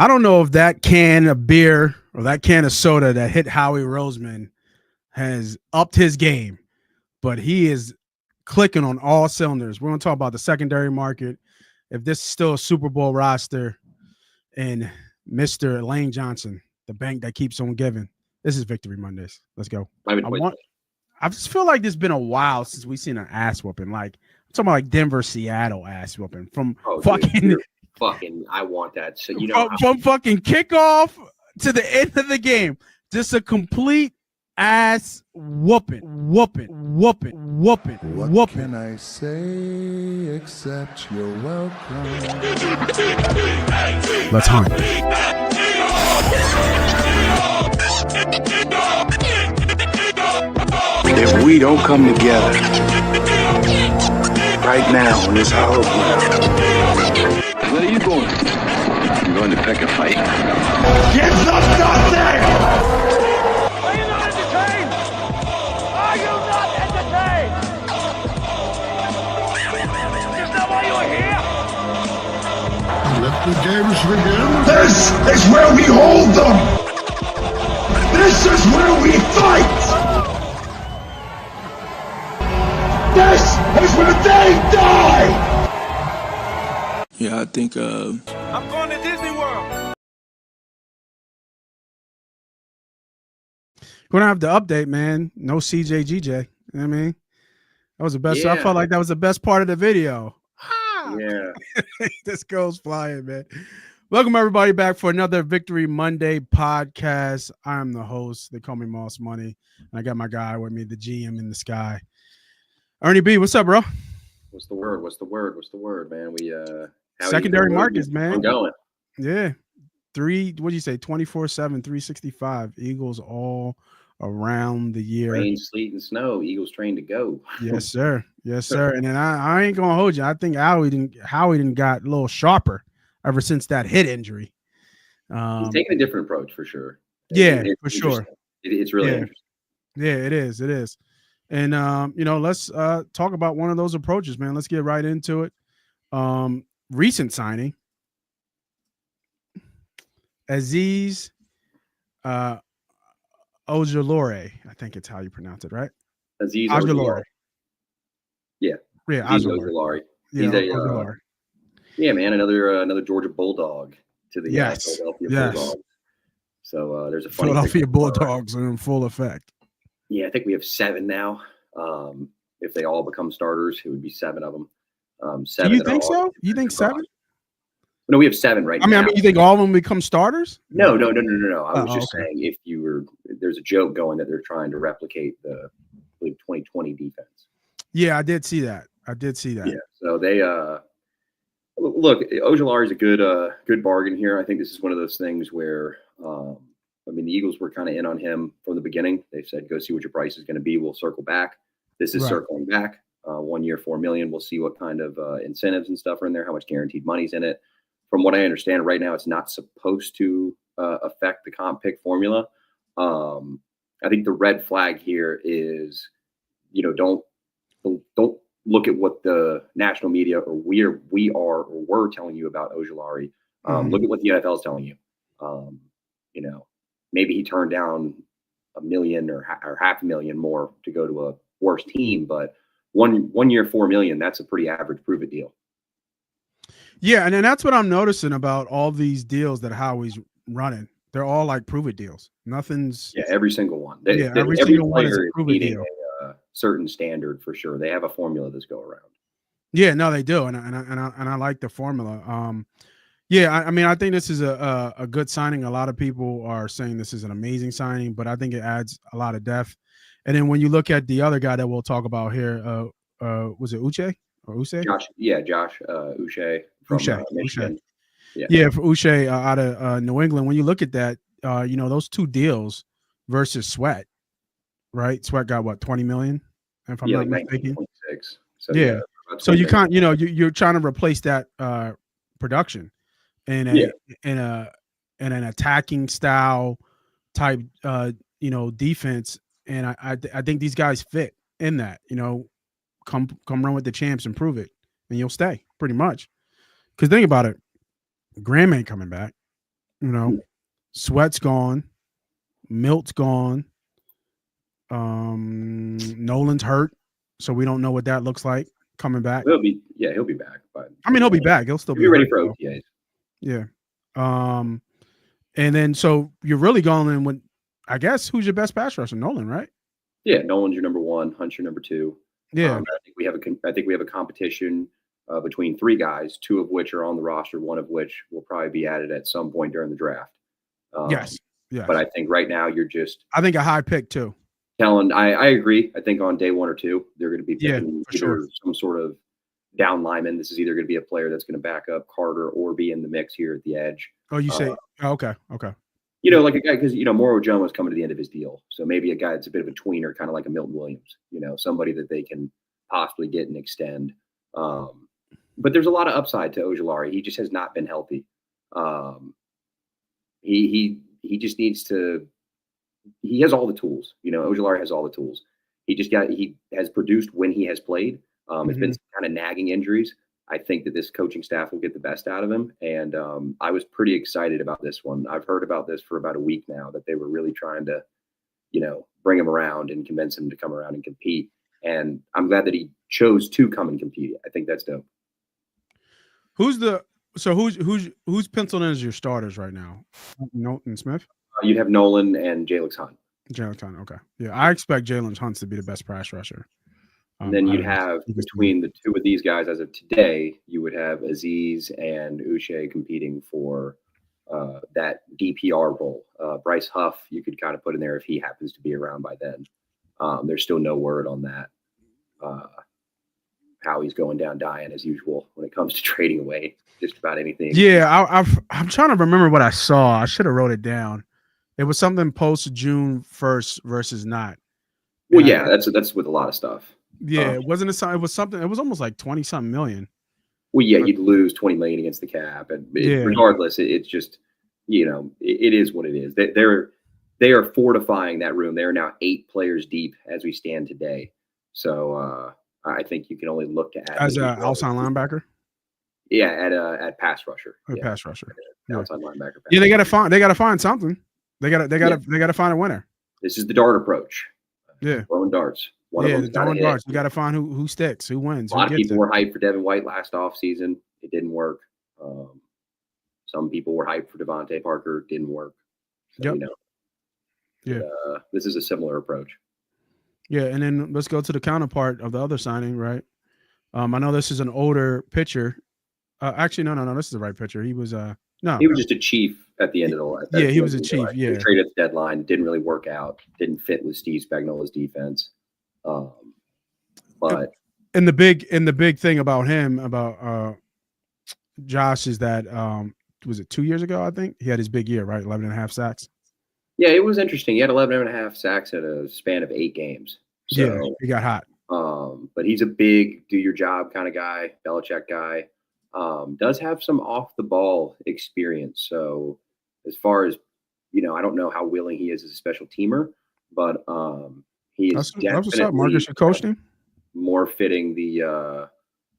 I don't know if that can of beer or that can of soda that hit Howie Roseman has upped his game, but he is clicking on all cylinders. We're going to talk about the secondary market. If this is still a Super Bowl roster, and Mr. Lane Johnson, the bank that keeps on giving. This is Victory Mondays. Let's go. I just feel like it's been a while since we've seen an ass whooping. Like I'm talking about like Denver, Seattle ass whooping from fucking. I want that. So from fucking kickoff to the end of the game, just a complete ass whooping. What can I say except you're welcome? Let's hunt. If we don't come together right now on this hollow ground. Where are you going? I'm going to pick a fight. Get some nothing! Are you not entertained? Are you not entertained? Is that why you're here? Let the games begin. This is where we hold them! This is where we fight! This is where they die! Yeah, I think I'm going to Disney World. Gonna have to update, man. No CJ GJ. You know what I mean? That was the best. Yeah. I felt like that was the best part of the video. Yeah. This girl's flying, man. Welcome everybody back for another Victory Monday podcast. I'm the host. They call me Moss Money. And I got my guy with me, the GM in the sky. Ernie B, what's up, bro? What's the word, man? We secondary markets, man. I'm going. Yeah. What do you say? 24/7, 365. Eagles all around the year. Rain, sleet, and snow. Eagles trained to go. Yes, sir. Yes, sir. And then I ain't gonna hold you. I think Howie didn't got a little sharper ever since that hit injury. He's taking a different approach for sure. Yeah, for sure. It's really interesting. Yeah, it is. It is. And let's talk about one of those approaches, man. Let's get right into it. Recent signing. Azeez Ojulari. I think it's how you pronounce it, right? Azeez Ojulari. Yeah. Yeah, Ojulari. He's Ojulari. Yeah, man, another Georgia Bulldog to the Philadelphia Bulldogs. So there's a funny Philadelphia Bulldogs are in full effect. Yeah, I think we have 7 now. If they all become starters, it would be 7 of them. 7. Do you think so? You think 7? No, we have 7 right now. I mean, you think all of them become starters? No. I was just saying there's a joke going that they're trying to replicate the 2020 defense. Yeah, I did see that. Yeah, so they look. Ojulari is a good bargain here. I think this is one of those things where the Eagles were kind of in on him from the beginning. They said, "Go see what your price is going to be. We'll circle back." This is circling back. 1 year, $4 million. We'll see what kind of incentives and stuff are in there. How much guaranteed money's in it. From what I understand, right now it's not supposed to affect the comp pick formula. I think the red flag here is, don't look at what the national media or we're telling you about Ojulari. Look at what the NFL is telling you. Maybe he turned down $1 million or $500,000 more to go to a worse team, but one year, $4 million, that's a pretty average prove it deal. Yeah, and then that's what I'm noticing about all these deals that Howie's running. They're all like prove it deals. Nothing's every single one. Every single one is a prove it deal. A certain standard for sure. They have a formula that's go around. Yeah, no, they do, and I like the formula. I think this is a good signing. A lot of people are saying this is an amazing signing, but I think it adds a lot of depth. And then when you look at the other guy that we'll talk about here, was it Uche or Uche? Josh Uche from Michigan. For Uche out of New England. When you look at that, those two deals versus Sweat, right? Sweat got what, 20 million, if I'm not mistaken. 26. So you can't, you're trying to replace that production in an attacking style type defense. And I think these guys fit in that, come run with the champs and prove it, and you'll stay pretty much. Because think about it, Graham ain't coming back. Sweat's gone. Milt's gone. Nolan's hurt, so we don't know what that looks like coming back. He'll be back. But I mean, he'll be back. He'll still be ready for hurt, OTAs. Yeah. And then so you're really going in with, I guess, who's your best pass rusher? Nolan, right? Yeah, Nolan's your number one. Hunt's your number two. Yeah. I think we have a competition between three guys, two of which are on the roster, one of which will probably be added at some point during the draft. Yes. But I think right now you're just. I think a high pick too. Telling, I agree. I think on day 1 or 2, they're going to be picking sure. some sort of down lineman. This is either going to be a player that's going to back up Carter or be in the mix here at the edge. Oh, you say okay. Like a guy, because Moro Jones was coming to the end of his deal, so maybe a guy that's a bit of a tweener, kind of like a Milton Williams. Somebody that they can possibly get and extend. But there's a lot of upside to Ojulari. He just has not been healthy. He just needs to. He has all the tools. Ojulari has all the tools. He has produced when he has played. It's been some kind of nagging injuries. I think that this coaching staff will get the best out of him. And I was pretty excited about this one. I've heard about this for about a week now, that they were really trying to, bring him around and convince him to come around and compete. And I'm glad that he chose to come and compete. I think that's dope. Who's penciled in as your starters right now? Nolan Smith? You'd have Nolan and Jalen Hunt. Jalen Hunt, okay. Yeah, I expect Jalen Hunt to be the best pass rusher. And then you'd have, between the two of these guys as of today, you would have Azeez and Uche competing for that DPR role. Bryce Huff, you could kind of put in there if he happens to be around by then. There's still no word on that. Howie's going down dying as usual when it comes to trading away just about anything. Yeah, I'm trying to remember what I saw. I should have wrote it down. It was something post June 1st versus not. Well, yeah, that's with a lot of stuff. Yeah, it wasn't a. It was something. It was almost like 20-something million. Well, yeah, you'd lose 20 million against the cap, and regardless, it's just it is what it is. They are fortifying that room. They are now 8 players deep as we stand today. So I think you can only look to add as an outside linebacker. Yeah, at pass rusher. Pass rusher. Outside linebacker. Yeah, they got to find something. They got to find a winner. This is the dart approach. Yeah, throwing darts. The throwing darts. You got to find who sticks, who wins. A lot of people were hyped for Devin White last offseason. It didn't work. Some people were hyped for Devontae Parker. Didn't work. So, this is a similar approach. Yeah, and then let's go to the counterpart of the other signing, right? I know this is an older pitcher. Actually, no. This is the right pitcher. He was He was just a chief at the end of the line. Yeah, he was a chief. Yeah, traded at the deadline. Didn't really work out. Didn't fit with Steve Spagnuolo's defense. But the big thing about him, about Josh, is that was it 2 years ago? I think he had his big year, right? 11.5 sacks. Yeah, it was interesting. He had 11.5 sacks in a span of 8 games. So, yeah, he got hot. But he's a big do your job kind of guy, Belichick guy. Does have some off the ball experience. So as far as I don't know how willing he is as a special teamer, but he is definitely Marcus, you coached him? More fitting the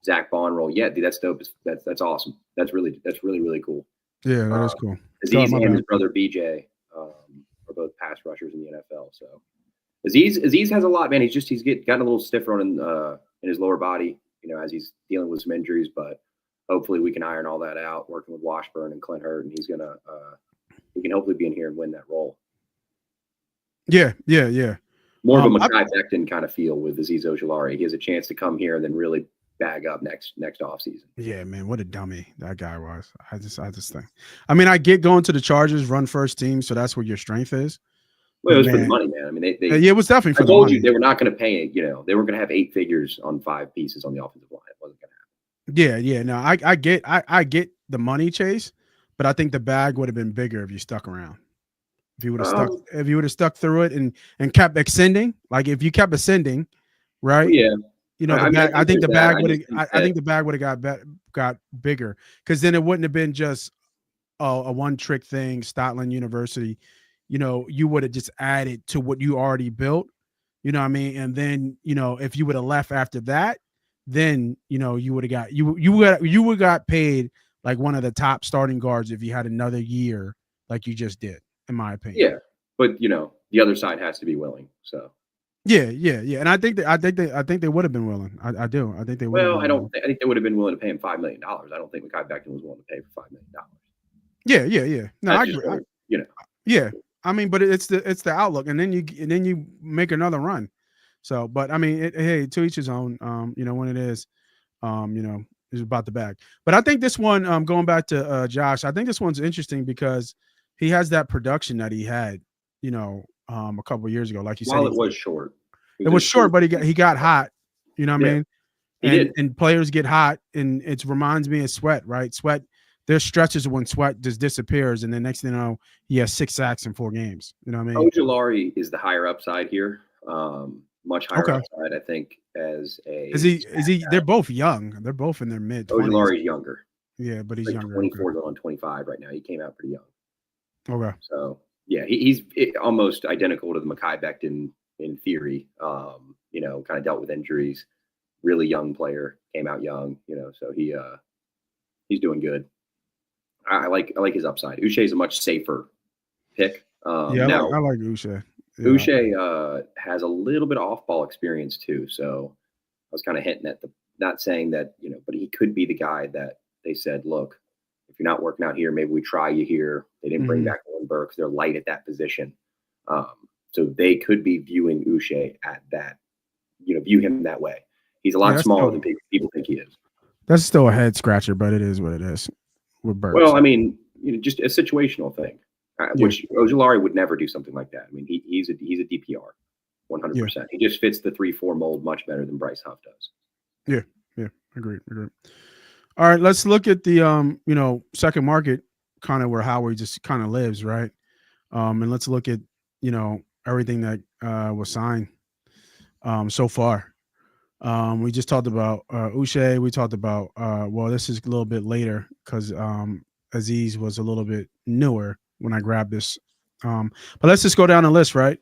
Zach Bond role. Yeah, dude, that's dope. That's awesome. That's really cool. Yeah, that is cool. Azeez and his brother BJ are both pass rushers in the NFL. So Azeez has a lot, man. He's gotten a little stiffer in his lower body, as he's dealing with some injuries, but hopefully we can iron all that out, working with Washburn and Clint Hurd, and he can hopefully be in here and win that role. Yeah. More of a Mekhi Becton kind of feel with Azeez Ojulari. He has a chance to come here and then really bag up next offseason. Yeah, man, what a dummy that guy was. I just think. I mean, I get going to the Chargers, run first team, so that's where your strength is. Well, it was for the money, man. I mean, it was definitely for the money. I told you they were not going to pay it. They were going to have 8 figures on 5 pieces on the offensive line. It wasn't going to happen. Yeah. No, I get the money chase, but I think the bag would have been bigger if you stuck around. If you would have stuck through it and kept extending, like if you kept ascending, right? Yeah. I think the bag would have got bigger, because then it wouldn't have been just a one trick thing. Stoutland University, you would have just added to what you already built. You know what I mean? And then if you would have left after that, then you would have got you would got paid like one of the top starting guards if you had another year like you just did, in my opinion. Yeah, but the other side has to be willing. So Yeah. And I think they would have been willing. I do. I think they would. well, I don't. I think they would have been willing to pay him $5 million. I don't think Mekhi Becton was willing to pay for $5 million. Yeah. No, I agree. Yeah. I mean, but it's the outlook, and then you make another run. So, but I mean, hey, to each his own. When it is, is about the bag. But I think this one, going back to Josh, I think this one's interesting because he has that production that he had, a couple of years ago. Like you said, it was short. It was short, but he got hot. You know what I mean? He did. And players get hot, and it reminds me of Sweat, right? Sweat. There's stretches when Sweat just disappears, and the next thing you know, he has 6 sacks in 4 games. You know what I mean? Ojulari is the higher upside here. Much higher upside, I think. Is he? They're both young. They're both in their mid. Ojulari is younger. Yeah, but he's younger. 24 going on 25 right now. He came out pretty young. Okay. So yeah, he's almost identical to the Mekhi Becton in theory. Kind of dealt with injuries. Really young player, came out young. So he's doing good. I like his upside. Uche is a much safer pick. I like Uche. Yeah. Uche has a little bit of off-ball experience too. So I was kind of hinting at not saying that, but he could be the guy that they said, look, if you're not working out here, maybe we try you here. They didn't bring back Owen Burks. They're light at that position. So they could be viewing Uche at that, view him that way. He's a lot smaller than people think he is. That's still a head scratcher, but it is what it is with Burks. Well, I mean, just a situational thing, which Ojulari would never do something like that. I mean, he's a DPR, 100%. Yeah. He just fits the 3-4 mold much better than Bryce Huff does. Yeah, agreed. All right, let's look at the second market, kind of where Howie just kind of lives, right? And let's look at everything that was signed so far. We just talked about Uche. We talked about this is a little bit later because Azeez was a little bit newer when I grabbed this. But let's just go down the list, right?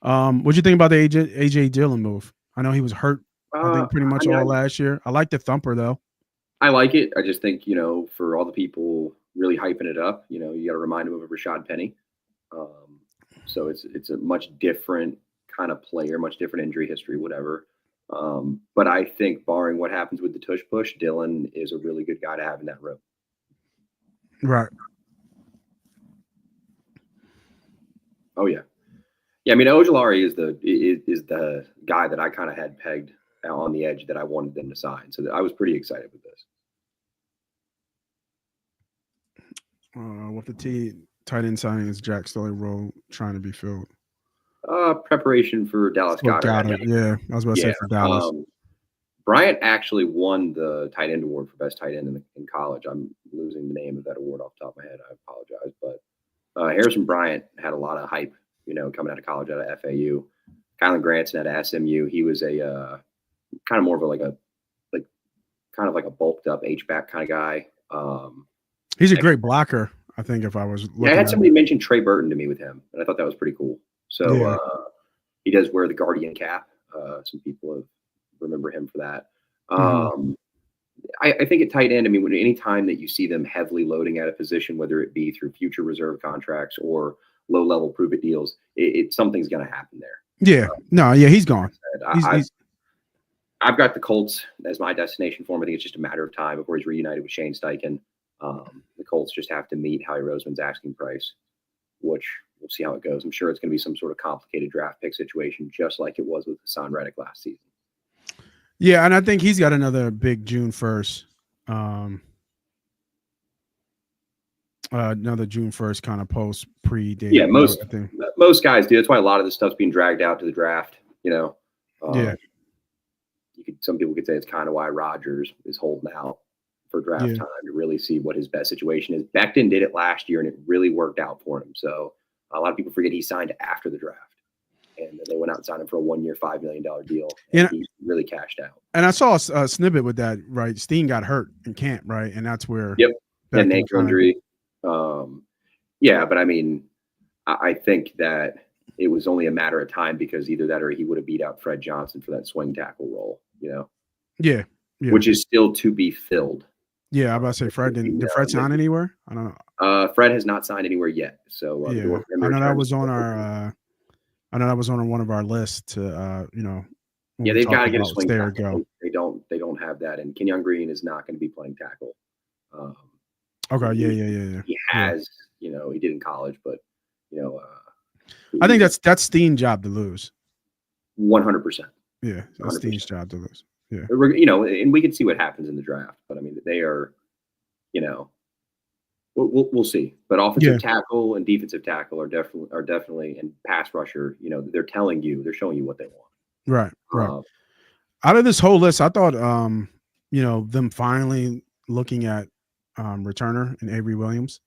What'd you think about the AJ Dillon move? I know he was hurt, I think, pretty much all last year. I like the thumper though. I like it. I just think, for all the people really hyping it up, you got to remind them of Rashad Penny. So it's a much different kind of player, much different injury history, whatever. But I think barring what happens with the tush push, Dillon is a really good guy to have in that room. Right. Oh yeah. Yeah. I mean, Ojulari is the guy that I kind of had pegged on the edge that I wanted them to sign. So I was pretty excited with this. With the tight end signing is Jack Stoley role trying to be filled. Preparation for Dallas Goedert. Yeah, I was about to say for Dallas. Bryant actually won the tight end award for best tight end in college. I'm losing the name of that award off the top of my head. I apologize, but Harrison Bryant had a lot of hype, coming out of college, out of FAU. Kylan Granson out of SMU. He was a kind of more of a bulked up H-back kind of guy. He's a great blocker. I think if I was looking I had somebody mention Trey Burton to me with him, and I thought that was pretty cool. So he does wear the Guardian cap. Some people remember him for that. I think at tight end, I mean, any time that you see them heavily loading at a position, whether it be through future reserve contracts or low-level prove-it deals, something's going to happen there. Yeah. He's gone. I've got the Colts as my destination for him. I think it's just a matter of time before he's reunited with Shane Steichen. The Colts just have to meet Howie Roseman's asking price, which we'll see how it goes. I'm sure it's going to be some sort of complicated draft pick situation, just like it was with Hassan Reddick last season. Yeah, and I think he's got another big June 1st. Another June 1st kind of post pre-date. Yeah, most guys do. That's why a lot of this stuff's being dragged out to the draft. Some people could say it's kind of why Rodgers is holding out for draft time to really see what his best situation is. Becton did it last year, and it really worked out for him. So a lot of people forget he signed after the draft. And they went out and signed him for a 1-year, $5 million deal. And he really cashed out. And I saw a snippet with that, right? Steen got hurt in camp, right? And that's where. Yep. And ankle injury. But I mean, I think that it was only a matter of time because either that or he would have beat out Fred Johnson for that swing tackle role, Yeah. Which is still to be filled. Yeah, I'm about to say Fred did Fred sign anywhere? I don't know. Fred has not signed anywhere yet. So Yeah, I know that was on our. I know that was on one of our lists to when yeah, we they've got talked to get a about swing stay or tackle. go. They don't have that, and Kenyon Green is not going to be playing tackle. Okay, yeah. He has, he did in college, but I think that's Steen's job to lose. 100%. Yeah, that's Steen's job to lose. Yeah, and we can see what happens in the draft, but I mean, they are, we'll see. But offensive tackle and defensive tackle are definitely, and pass rusher. They're showing you what they want. Right. Out of this whole list, I thought, them finally looking at returner and Avery Williams.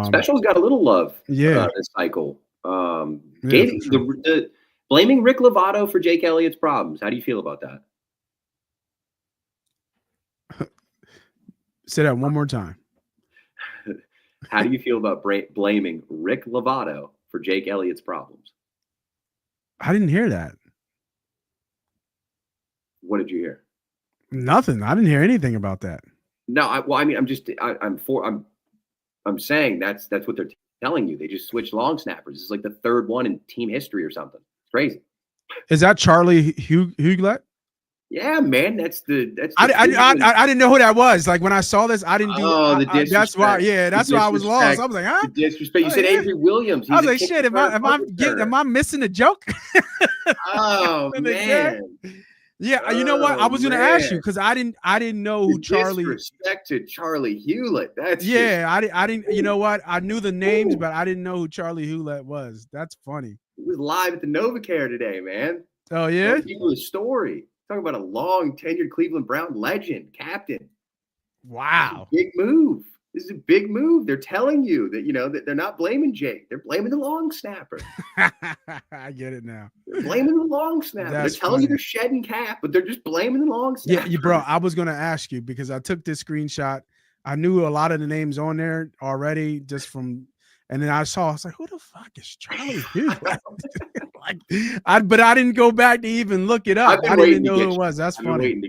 Specials got a little love. This cycle. Blaming Rick Lovato for Jake Elliott's problems. How do you feel about that? Say that one more time. How do you feel about blaming Rick Lovato for Jake Elliott's problems? I didn't hear that. What did you hear? Nothing. I didn't hear anything about that. No, I'm saying that's what they're telling you. They just switched long snappers. It's like the third one in team history or something. It's crazy. Is that Charlie Huglet? Yeah, man. I didn't know who that was. Like when I saw this, I didn't do. Oh, the disrespect. That's why. Yeah, that's why I was lost. I was like, huh? The disrespect. You said Avery Williams. I was like, shit. Am I missing a joke? Oh man. Yeah, you know what? I was going to ask you because I didn't know who Charlie. Disrespect to Charlie Hewlett. That's I didn't. You know what? I knew the names, but I didn't know who Charlie Hewlett was. That's funny. He was live at the NovaCare today, man. Oh yeah. People, the story. Talking about a long tenured Cleveland Brown legend, captain. Wow. Big move. This is a big move. They're telling you that that they're not blaming Jake. They're blaming the long snapper. I get it now. They're blaming the long snapper. They're telling you they're shedding cap, but they're just blaming the long snapper. Yeah, bro. I was gonna ask you because I took this screenshot. I knew a lot of the names on there already just from, and then I was like, who the fuck is Charlie Hughlett? But I didn't go back to even look it up. I didn't even know who it was. That's funny.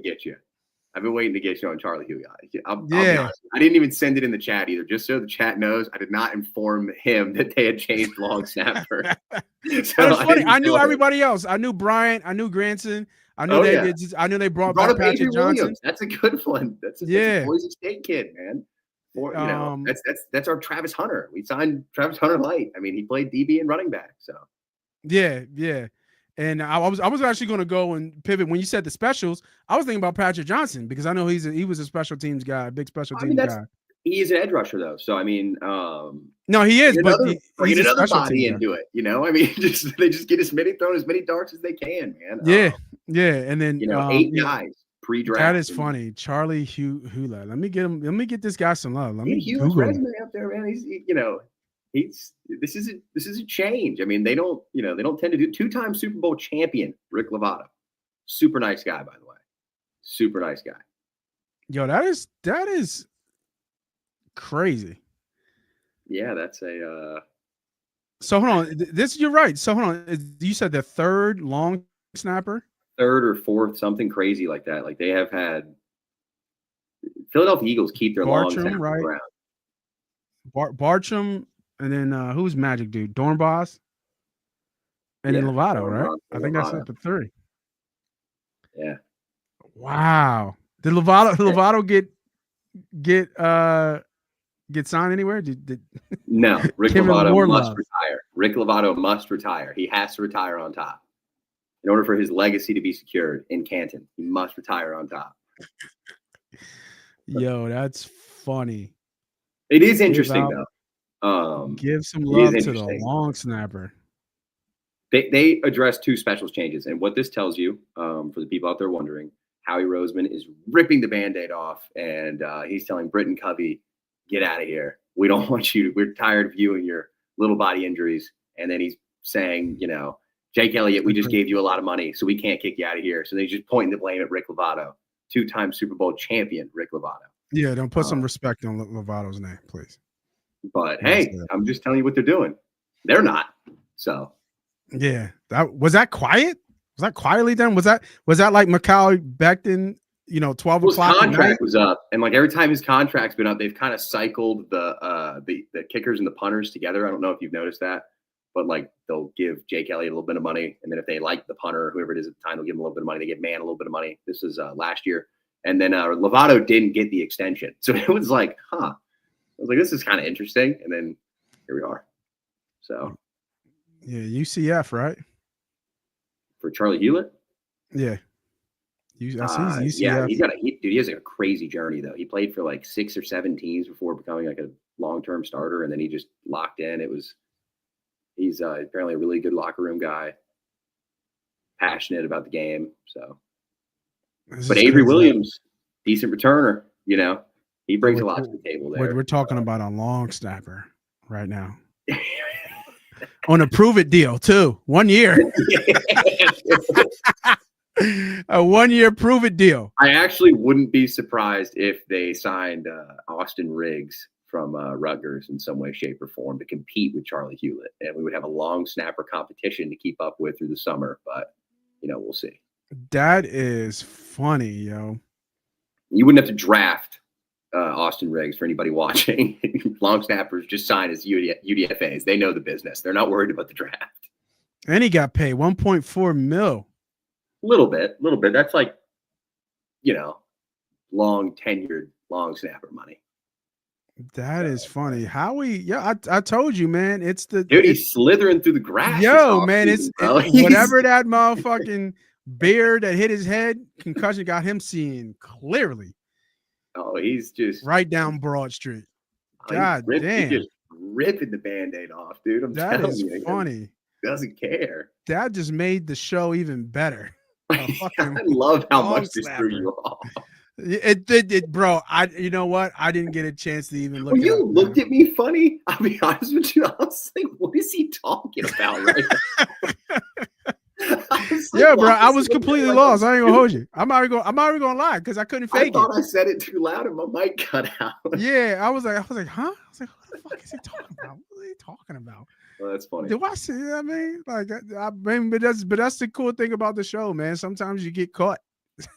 I've been waiting to get you on Charlie Hughlett. I'll be honest. I didn't even send it in the chat either, just so the chat knows. I did not inform him that they had changed long snapper. It's funny. I knew everybody else. I knew Bryant. I knew Granson. I knew I knew they brought back Patrick Johnson. Williams. That's a good one. That's a Boise State kid, man. That's our Travis Hunter. We signed Travis Hunter light. I mean, he played DB and running back. So yeah. And I was actually going to go and pivot when you said the specials. I was thinking about Patrick Johnson because I know he was a special teams guy, a big special teams guy. He is an edge rusher though, so I mean, no, he is, but he's another body into it. I mean, they just get thrown as many darts as they can, man. Yeah, and then 8 guys pre-draft. That is funny, Charlie Hughlett. Let me get this guy some love. Let me Hughes resume up there, man. This is a change. I mean, they don't tend to do. 2-time Super Bowl champion Rick Lovato, super nice guy, by the way, super nice guy. Yo, that is crazy. Yeah, that's a. So hold on, you're right. So hold on, you said the third long snapper, third or fourth, something crazy like that. Like they have had. Philadelphia Eagles keep their long snapper around. Bartram. And then who's Magic Dude? Dornbos? And then Lovato, right? I think that's up to 3. Yeah. Wow. Did Lovato get signed anywhere? No, Rick Lovato must retire. Rick Lovato must retire. He has to retire on top. In order for his legacy to be secured in Canton, he must retire on top. Yo, that's funny. It is interesting though. Give some love to the long snapper. They addressed 2 specials changes, and what this tells you, for the people out there wondering, Howie Roseman is ripping the Band-Aid off, and he's telling Britton Covey, "Get out of here. We don't want you. We're tired of you and your little body injuries." And then he's saying, Jake Elliott, we just gave you a lot of money, so we can't kick you out of here. So they just pointing the blame at Rick Lovato, 2-time Super Bowl champion Rick Lovato. Yeah, don't put some respect on Lovato's name, please. But hey, I'm just telling you what they're doing. They're not. So yeah, was that quiet? Was that quietly done? Was that like Mikhail Becton 12 His o'clock at night. contract was up, and like every time his contract's been up, they've kind of cycled the kickers and the punters together. I don't know if you've noticed that, but like they'll give Jake Elliott a little bit of money, and then if they like the punter, whoever it is at the time, they'll give him a little bit of money. They give Man a little bit of money. This is last year, and then Lovato didn't get the extension, so it was like, I was like, this is kind of interesting, and then here we are. So yeah, UCF, right? For Charlie Hewlett, yeah. I see UCF. Yeah, he has a crazy journey though. He played for like 6 or 7 teams before becoming like a long-term starter, and then he just locked in. He's apparently a really good locker room guy, passionate about the game. So, but Avery Williams, decent returner. He brings a lot to the table there. We're talking about a long snapper right now on a prove it deal too. 1 year. A 1 year prove it deal. I actually wouldn't be surprised if they signed Austin Riggs from Rutgers in some way, shape, or form to compete with Charlie Hewlett, and we would have a long snapper competition to keep up with through the summer. But we'll see. That is funny, yo. You wouldn't have to draft Austin Riggs for anybody watching. Long snappers just sign as UDFAs. They know the business. They're not worried about the draft. And he got paid $1.4 million. Little bit. That's like, long tenured long snapper money. That is funny. Howie, yeah, I told you, man. It's he's slithering through the grass. Yo, man, it's whatever that motherfucking beard that hit his head, concussion got him seeing clearly. Oh, he's just right down Broad Street. God damn. He's just ripping the Band-Aid off, dude. That is funny. Doesn't care. That just made the show even better. I love how much this threw you off. It, bro. You know what? I didn't get a chance to even look. You looked at me funny. I'll be honest with you. I was like, "What is he talking about?" Right yeah, bro. I was completely lost. I ain't gonna hold you. I'm already gonna lie because I couldn't fake it. I thought I said it too loud and my mic cut out. Yeah, I was like, huh? I was like, what the fuck is he talking about? What are they talking about? Well, that's funny. Do I see? I mean, like, but that's the cool thing about the show, man. Sometimes you get caught.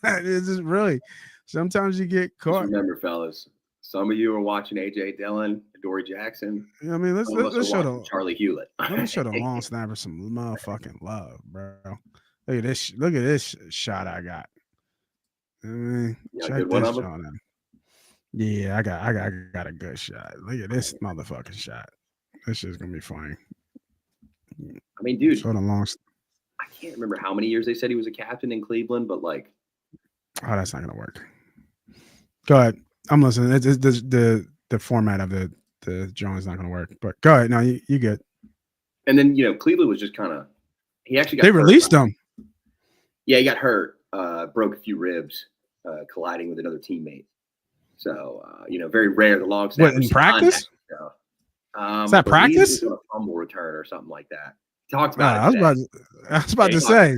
It's just really. Sometimes you get caught. Just remember, fellas, some of you are watching AJ Dillon, Dory Jackson. I mean, let's show Charlie Hewlett. Let me show the long snapper some motherfucking love, bro. Look at this. Look at this shot I got. I mean, check this shot out. Yeah, I got a good shot. Look at this motherfucking shot. This shit's gonna be funny. I mean, dude, show the long. I can't remember how many years they said he was a captain in Cleveland, but like, oh, that's not gonna work. Go ahead. I'm listening. It's the format of the drawing is not gonna work. But go ahead. No, you good. And then Cleveland was just kind of. He actually got. They released him. Yeah, he got hurt. Broke a few ribs, colliding with another teammate. So very rare. The long snapper. What, in practice? Is that practice? A fumble return or something like that. He talked about it. I was about to say.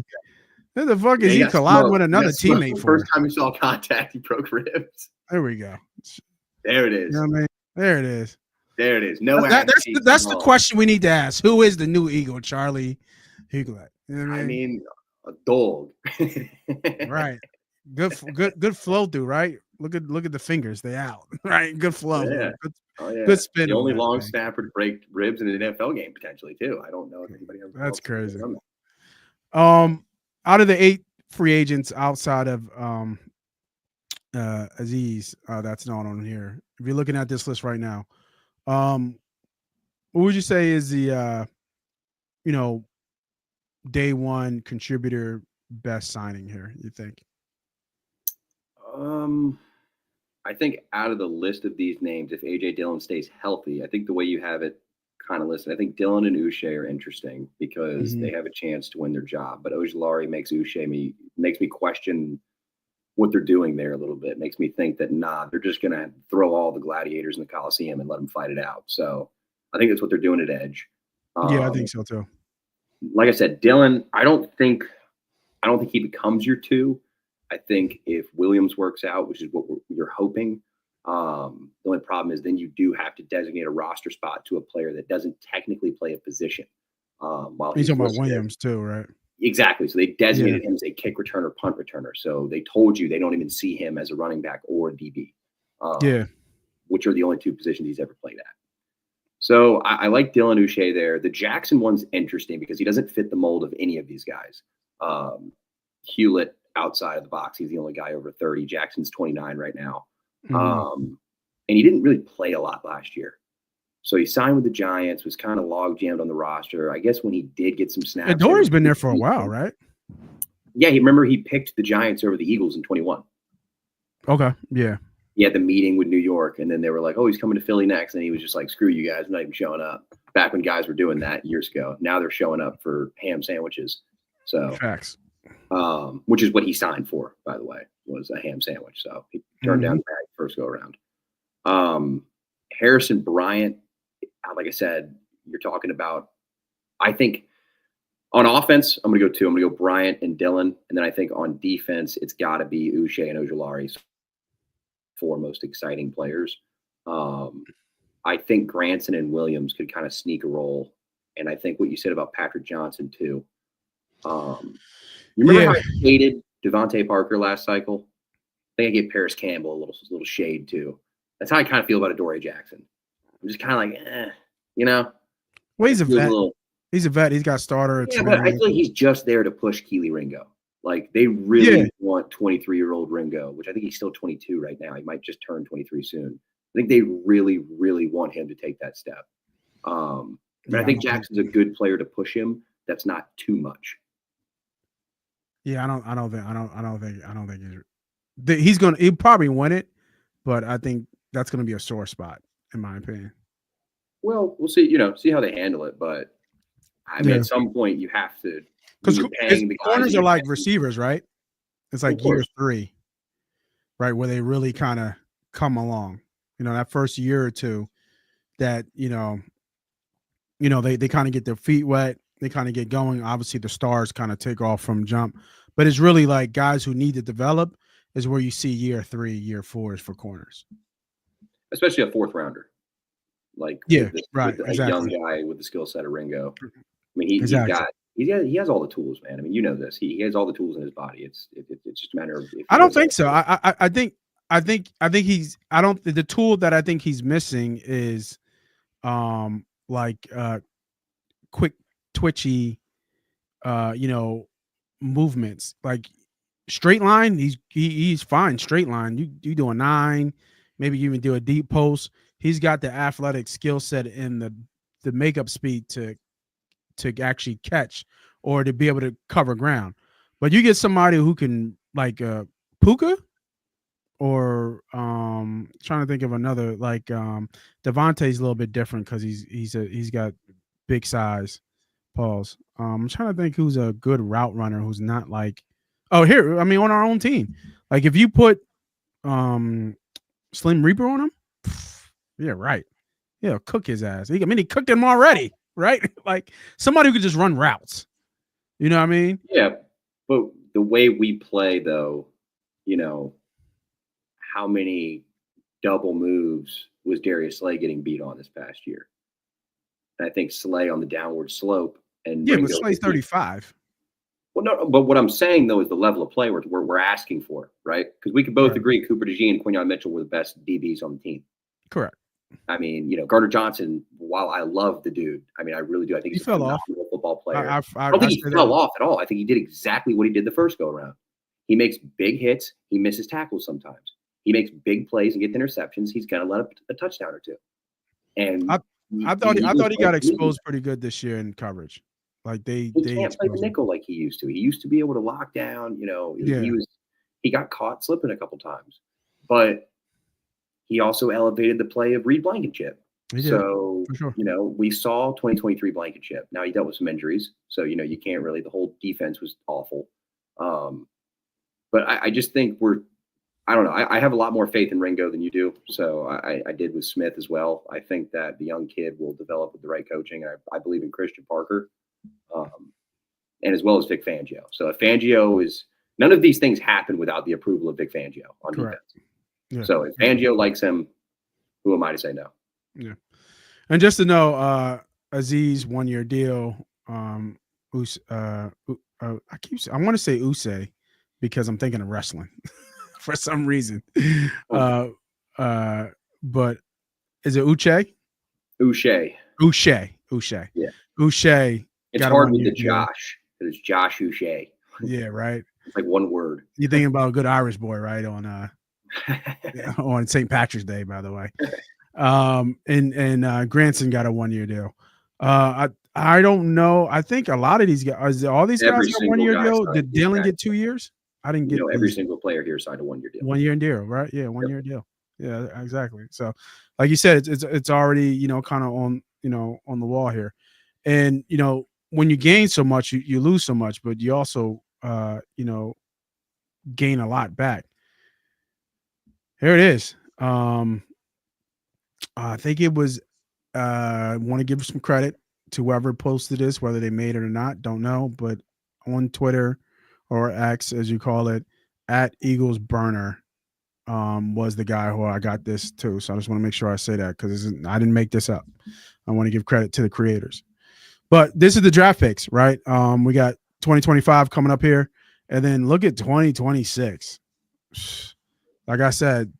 Who the fuck is he colliding with another teammate for? First time he saw contact, he broke ribs. There we go. There it is. You know what I mean? There it is. There it is. No, that's the question we need to ask. Who is the new Eagle, Charlie Hewlett? You know what I mean, a dog. Right. Good flow through, right? Look at the fingers. They out. Right. Good flow. Yeah. Good spin. The only long snapper to break ribs in an NFL game potentially too. I don't know if anybody else. That's crazy. Out of the 8 free agents outside of Azeez, that's not on here. If you're looking at this list right now, what would you say is the day one contributor best signing here, you think? I think out of the list of these names, if AJ Dillon stays healthy, I think the way you have it kind of listed, I think Dillon and Uche are interesting because they have a chance to win their job. But Ojulari makes me question what they're doing there a little bit. Makes me think that they're just gonna throw all the gladiators in the Coliseum and let them fight it out. So I think that's what they're doing at edge. Yeah, I think so too. Like I said, Dillon, I don't think he becomes your 2. I think if Williams works out, which is what you're hoping, the only problem is then you do have to designate a roster spot to a player that doesn't technically play a position. While he's talking about Williams too, right? Exactly. So they designated him as a kick returner, punt returner. So they told you they don't even see him as a running back or a DB, which are the only two positions he's ever played at. So I like Dylan Uche there. The Jackson one's interesting because he doesn't fit the mold of any of these guys. Hewlett outside of the box, he's the only guy over 30. Jackson's 29 right now. And he didn't really play a lot last year. So he signed with the Giants, was kind of log jammed on the roster. I guess when he did get some snaps. Dory's been there for a while, right? Yeah, he picked the Giants over the Eagles in 21. Okay, yeah. He had the meeting with New York, and then they were like, oh, he's coming to Philly next. And he was just like, screw you guys, I'm not even showing up. Back when guys were doing that years ago. Now they're showing up for ham sandwiches. So facts. Which is what he signed for, by the way, was a ham sandwich. So he turned down the bag first go around. Harrison Bryant, like I said, you're talking about, I think on offense, I'm going to go two. I'm going to go Bryant and Dillon. And then I think on defense, it's got to be Uche and Ojulari, four most exciting players. I think Granson and Williams could kind of sneak a role. And I think what you said about Patrick Johnson, too. You remember how I hated Devontae Parker last cycle? I think I gave Paris Campbell a little shade, too. That's how I kind of feel about Adoree Jackson. I'm just kind of like, you know. Well, he's a vet. He's a vet. He's got starter. Yeah, but I feel like he's just there to push Keely Ringo. Like, they really want 23-year-old Ringo, which I think he's still 22 right now. He might just turn 23 soon. I think they really, really want him to take that step. But I think Jackson's a good player to push him. That's not too much. Yeah, I don't think he'll probably win it, but I think that's going to be a sore spot, in my opinion. Well, we'll see. See how they handle it, but I mean, at some point you have to. Because corners are like receivers, right? It's like year 3, right, where they really kind of come along. That first year or two, that they kind of get their feet wet, they kind of get going. Obviously, the stars kind of take off from jump, but it's really like guys who need to develop is where you see year 3, year 4 is for corners, especially a 4th rounder. Like right, a young guy with the skill set ofRingo. I mean, he has all the tools, man. I mean, you know this. He has all the tools in his body. It's just a matter of. I don't think so. I think he's. I don't. The tool that I think he's missing is, quick, twitchy, movements. Like straight line, he's fine. Straight line, you do a 9, maybe you even do a deep post. He's got the athletic skill set and the makeup speed to actually catch or to be able to cover ground. But you get somebody who can like Puka or trying to think of another like Devontae's a little bit different because he's got big size. Pause. I'm trying to think who's a good route runner who's not like on our own team. Like if you put Slim Reaper on him, yeah, right. Yeah, cook his ass. He cooked him already, right? Like somebody who could just run routes. You know what I mean? Yeah, but the way we play, though, how many double moves was Darius Slay getting beat on this past year? And I think Slay on the downward slope. And yeah, but Slay's 35. Well, no, but what I'm saying, though, is the level of play we're asking for, right? Because we could both agree Cooper DeJean and Quinyon Mitchell were the best DBs on the team. Correct. I mean, Gardner Johnson, while I love the dude, I mean, I really do. I think he's a phenomenal football player. I don't think he fell off at all. I think he did exactly what he did the first go around. He makes big hits. He misses tackles sometimes. He makes big plays and gets interceptions. He's going to let up a touchdown or two. And I thought he got exposed pretty good this year in coverage. Like they can't play the nickel like he used to. He used to be able to lock down. He got caught slipping a couple times, but he also elevated the play of Reed Blankenship. So, for sure. We saw 2023 Blankenship. Now he dealt with some injuries. So, you can't really, the whole defense was awful. But I just think I don't know. I have a lot more faith in Ringo than you do. So I did with Smith as well. I think that the young kid will develop with the right coaching. And I believe in Christian Parker and as well as Vic Fangio. So if Fangio none of these things happen without the approval of Vic Fangio on defense. Yeah. So if Fangio likes him, who am I to say no? Yeah. And just to know, Azeez 1-year deal, I want to say Uche because I'm thinking of wrestling for some reason. But is it Uche? Uche. Uche. Yeah. Uche It's got a hard with 1-year the deal. Josh. It's Josh Uche. Yeah, right. It's like one word. You're thinking about a good Irish boy, right? On St. Patrick's Day, by the way. And Granson got a 1-year deal. I don't know. I think a lot of these guys, all these guys Every got single 1-year guy deal. signed Did these Dylan guys. get 2 years? I didn't get Every these. single player here signed a 1-year deal. 1-year deal, right? Yeah, 1-year deal. Yeah, exactly. So, like you said, it's already kind of on on the wall here, and when you gain so much, you lose so much, but you also gain a lot back. Here it is. I think it was. I want to give some credit to whoever posted this, whether they made it or not, don't know. But on Twitter or X, as you call it, at Eagles Burner, was the guy who I got this to. So I just want to make sure I say that because I didn't make this up. I want to give credit to the creators. But this is the draft picks, right? We got 2025 coming up here, and then look at 2026. Like I said,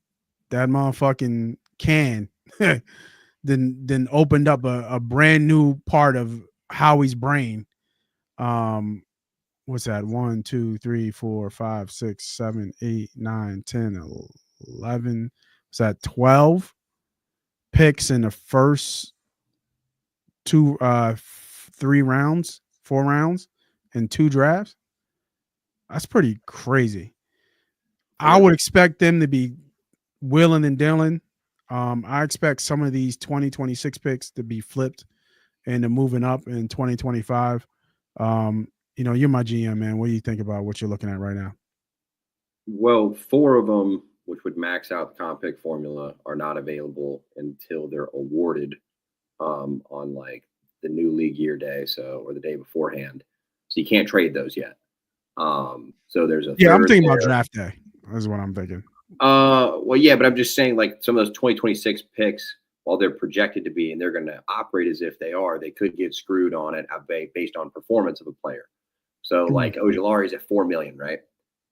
that motherfucking can then opened up a brand new part of Howie's brain. What's that? 1, 2, 3, 4, 5, 6, 7, 8, 9, 10, 11. What's that? 12 picks in the first 4 rounds, and 2 drafts. That's pretty crazy. I would expect them to be willing and dealing. I expect some of these 2026 picks to be flipped and to moving up in 2025. You're my GM, man. What do you think about what you're looking at right now? Well, 4 of them, which would max out the comp pick formula, are not available until they're awarded on like the new league year day, or the day beforehand. So you can't trade those yet. So there's a I'm thinking about draft day. That's what I'm thinking. Well, yeah, but I'm just saying, like, some of those 2026 picks, while they're projected to be, and they're going to operate as if they are, they could get screwed on it based on performance of a player. So, like, Ojulari is at $4 million, right?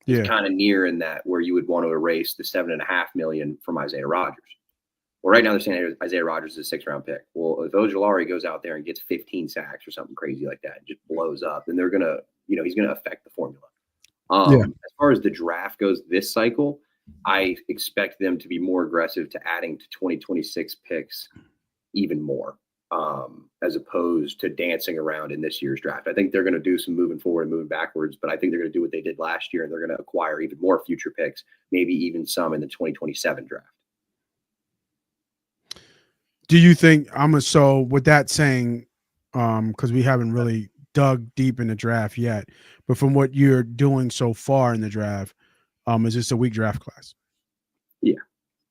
He's kind of near in that where you would want to erase the $7.5 million from Isaiah Rodgers. Well, right now they're saying Isaiah Rodgers is a 6th-round pick. Well, if Ojulari goes out there and gets 15 sacks or something crazy like that, and just blows up, then they're gonna, he's gonna affect the formula. As far as the draft goes this cycle, I expect them to be more aggressive to adding to 2026 picks even more, as opposed to dancing around in this year's draft. I think they're going to do some moving forward and moving backwards, but I think they're going to do what they did last year, and they're going to acquire even more future picks, maybe even some in the 2027 draft. Do you think so with that saying, because we haven't really dug deep in the draft yet, but from what you're doing so far in the draft, is this a weak draft class? Yeah,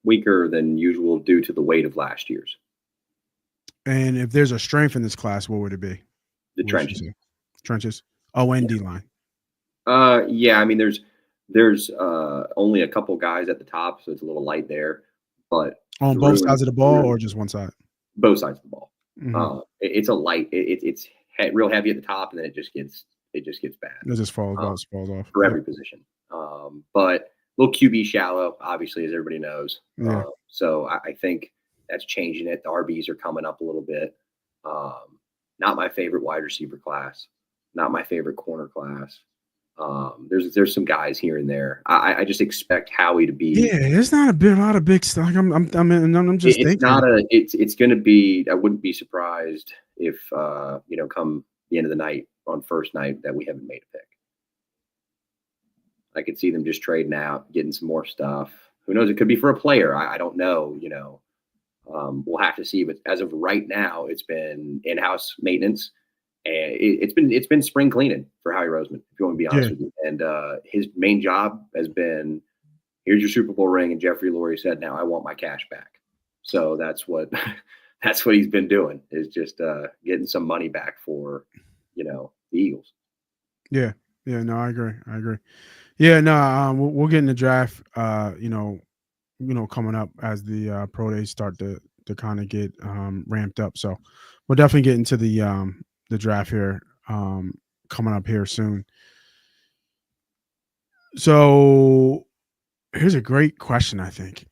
weaker than usual due to the weight of last year's. And if there's a strength in this class, what would it be? The trenches. Trenches. O and D line. Yeah. I mean, there's only a couple guys at the top, so it's a little light there. But on both sides of the ball, or just one side? Both sides of the ball. Mm-hmm. It's a light. It's real heavy at the top, and then it just gets bad. It just falls off for every position. But a little QB shallow, obviously, as everybody knows. Yeah. So I think that's changing it. The RBs are coming up a little bit. Not my favorite wide receiver class. Not my favorite corner class. There's some guys here and there. I just expect Howie to be. Yeah, there's not a lot of big stuff. I'm just thinking. It's going to be. I wouldn't be surprised if come the end of the night on first night that we haven't made a pick. I could see them just trading out, getting some more stuff. Who knows? It could be for a player. I don't know. We'll have to see. But as of right now, it's been in-house maintenance. And it's been spring cleaning for Howie Roseman, if you want to be honest with you. And his main job has been, here's your Super Bowl ring, and Jeffrey Lurie said, now I want my cash back. So that's what he's been doing, is just getting some money back for the Eagles. Yeah, no, I agree. Yeah, no, we'll get in the draft. Coming up as the pro days start to kind of get ramped up. So we'll definitely get into the draft here coming up here soon. So here's a great question, I think.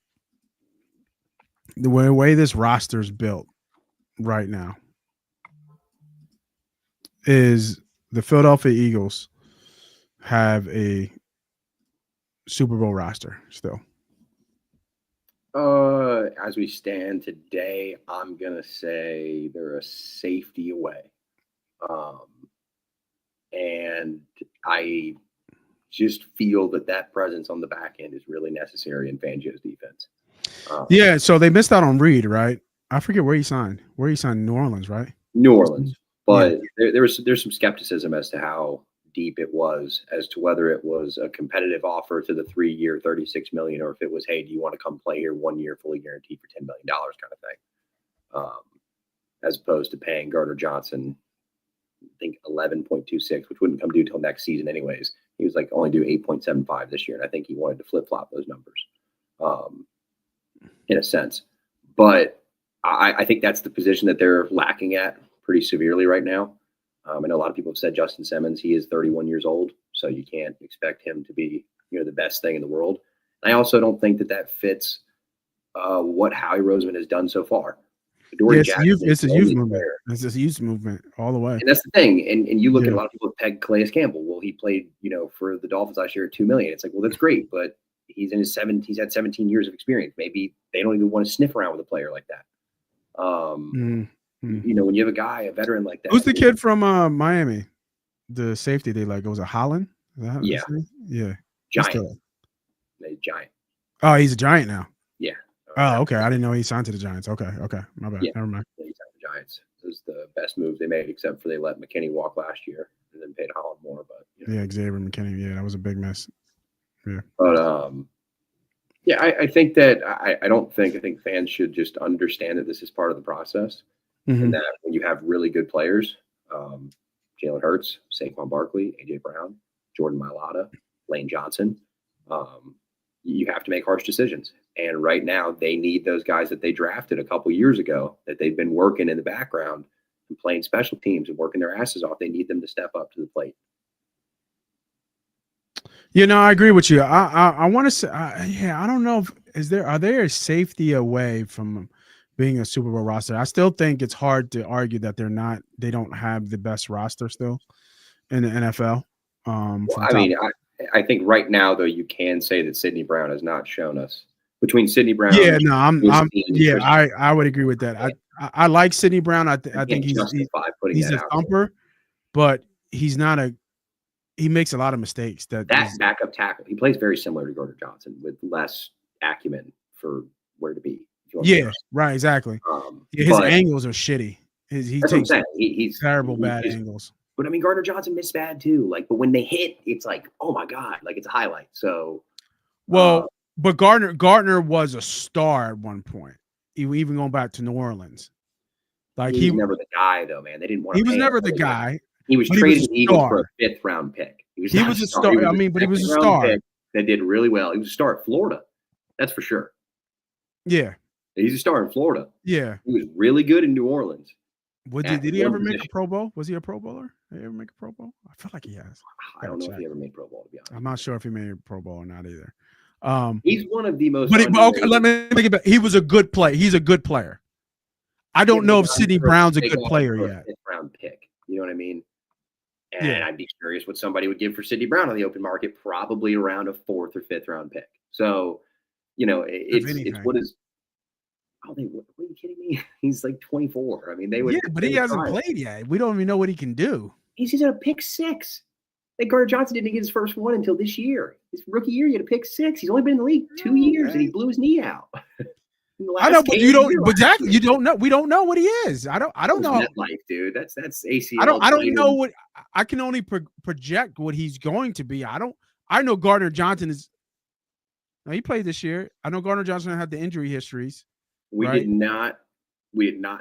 The way this roster is built right now is the Philadelphia Eagles have a Super Bowl roster still. As we stand today, I'm gonna say they're a safety away. And I just feel that presence on the back end is really necessary in Fangio's defense. Yeah, so they missed out on Reed, right? I forget where he signed. Where he signed? New Orleans, right? New Orleans, but there's some skepticism as to how deep it was, as to whether it was a competitive offer to the 3-year, $36 million, or if it was, hey, do you want to come play here 1 year, fully guaranteed for $10 million, kind of thing, as opposed to paying Gardner Johnson, I think 11.26, which wouldn't come due till next season, anyways. He was like only due 8.75 this year, and I think he wanted to flip flop those numbers, in a sense. But I think that's the position that they're lacking at pretty severely right now. I know a lot of people have said Justin Simmons, he is 31 years old, so you can't expect him to be, the best thing in the world. And I also don't think that fits what Howie Roseman has done so far. It's a youth movement. It's a youth movement all the way. And that's the thing. And you look at a lot of people peg Calais Campbell. Well, he played, for the Dolphins last year at $2 million. It's like, well, that's great, but he's in his he's had 17 years of experience. Maybe they don't even want to sniff around with a player like that. When you have a veteran like that. Who's the kid from Miami? The safety they like, was it Holland? Yeah. Giant. Giant. Oh, he's a Giant now. Yeah. Oh, okay. I didn't know he signed to the Giants. Okay. My bad. Yeah. Never mind. He signed the Giants. It was the best move they made, except for they let McKinney walk last year and then paid Holland more. But yeah, Xavier McKinney. Yeah, that was a big mess. Yeah. But I think that I think fans should just understand that this is part of the process, and that when you have really good players, Jalen Hurts, Saquon Barkley, AJ Brown, Jordan Mailata, Lane Johnson, you have to make harsh decisions. And right now, they need those guys that they drafted a couple years ago that they've been working in the background and playing special teams and working their asses off. They need them to step up to the plate. I agree with you. I want to say, I don't know if are they a safety away from being a Super Bowl roster? I still think it's hard to argue that they don't have the best roster still in the NFL. I think right now though, you can say that Sidney Brown has not shown us between Sidney Brown. Yeah, no, I would agree with that. I like Sidney Brown. I think he's a thumper, but he's not he makes a lot of mistakes. That backup tackle, he plays very similar to Gardner Johnson with less acumen for where to be. Yeah, right, exactly. His angles are shitty. He takes he's terrible bad angles. But I mean, Gardner Johnson missed bad too. But when they hit, it's like, oh my god, it's a highlight. So, but Gardner was a star at one point. Even going back to New Orleans, he was never the guy though, man. They didn't want. He was never the guy. He was traded to the Eagles for a 5th round pick. He was a star. But he was a star that did really well. He was a star at Florida. That's for sure. Yeah. He's a star in Florida. Yeah. He was really good in New Orleans. Did he ever make a Pro Bowl? Was he a Pro Bowler? Did he ever make a Pro Bowl? I feel like he has. I don't know if he ever made Pro Bowl, to be honest. I'm not sure if he made a Pro Bowl or not either. He's one of the most. Okay, let me make it back. He was a good player. He's a good player. I don't know if Sidney Brown's a good player yet. 5th round pick. You know what I mean? And I'd be curious what somebody would give for Sidney Brown on the open market, probably around a 4th or 5th round pick. So, it's what is. Oh, what are you kidding me? He's like 24. I mean, they would. Yeah, but he hasn't played yet. We don't even know what he can do. He's at a pick 6. Gardner Johnson didn't get his first one until this year. His rookie year, he had a pick 6. He's only been in the league 2 years, and he blew his knee out. I know, but you don't. But exactly, you don't know. We don't know what he is. I don't know. Life, dude. That's ACL. I don't know what. I can only project what he's going to be. I know Gardner Johnson is. Now he played this year. I know Gardner Johnson had the injury histories. We did not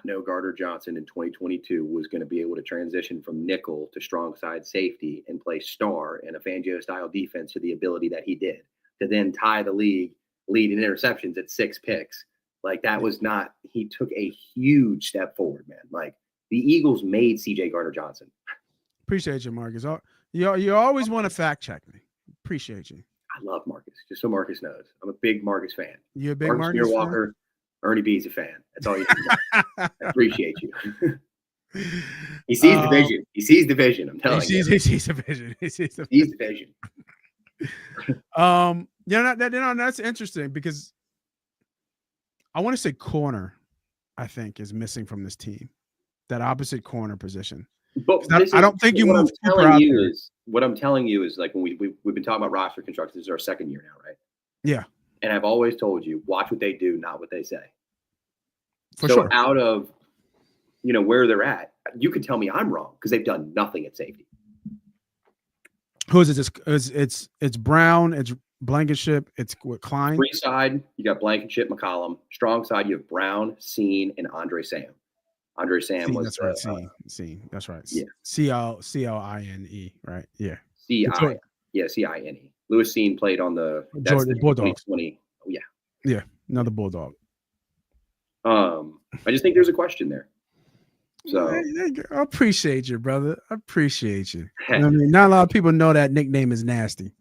know Gardner Johnson in 2022 was going to be able to transition from nickel to strong side safety and play star in a Fangio style defense to the ability that he did, to then tie the lead in interceptions at 6 picks. That was not, he took a huge step forward, man. The Eagles made CJ Gardner Johnson. Appreciate you, Marcus. You always want to fact check me. Appreciate you. I love Marcus. Just so Marcus knows, I'm a big Marcus fan. You a big Marcus Marcus fan? Walker, Ernie B's a fan. That's all you need to know. I appreciate you. He sees the vision. He sees the vision. I'm telling you. He sees the vision. He sees the vision. That's interesting because I want to say corner, I think, is missing from this team. That opposite corner position. But I don't think you move. What I'm telling you is like when we've been talking about roster construction. This is our second year now, right? Yeah. And I've always told you, watch what they do, not what they say. For sure. Out of where they're at, you could tell me I'm wrong because they've done nothing at safety. Who is it? It's Brown. It's Blankenship. It's Klein. Free side, you got Blankenship, McCollum. Strong side, you have Brown, Scene, and Andre Sam. Andre Sam was that's right. Scene. That's right. Yeah. CLINE. Right. Yeah. CINE. Lewis Scene played on the Bulldogs. 2020. Oh yeah. Yeah. Another Bulldog. I just think there's a question there. So I appreciate you, brother. I appreciate you. I mean, not a lot of people know that nickname is nasty.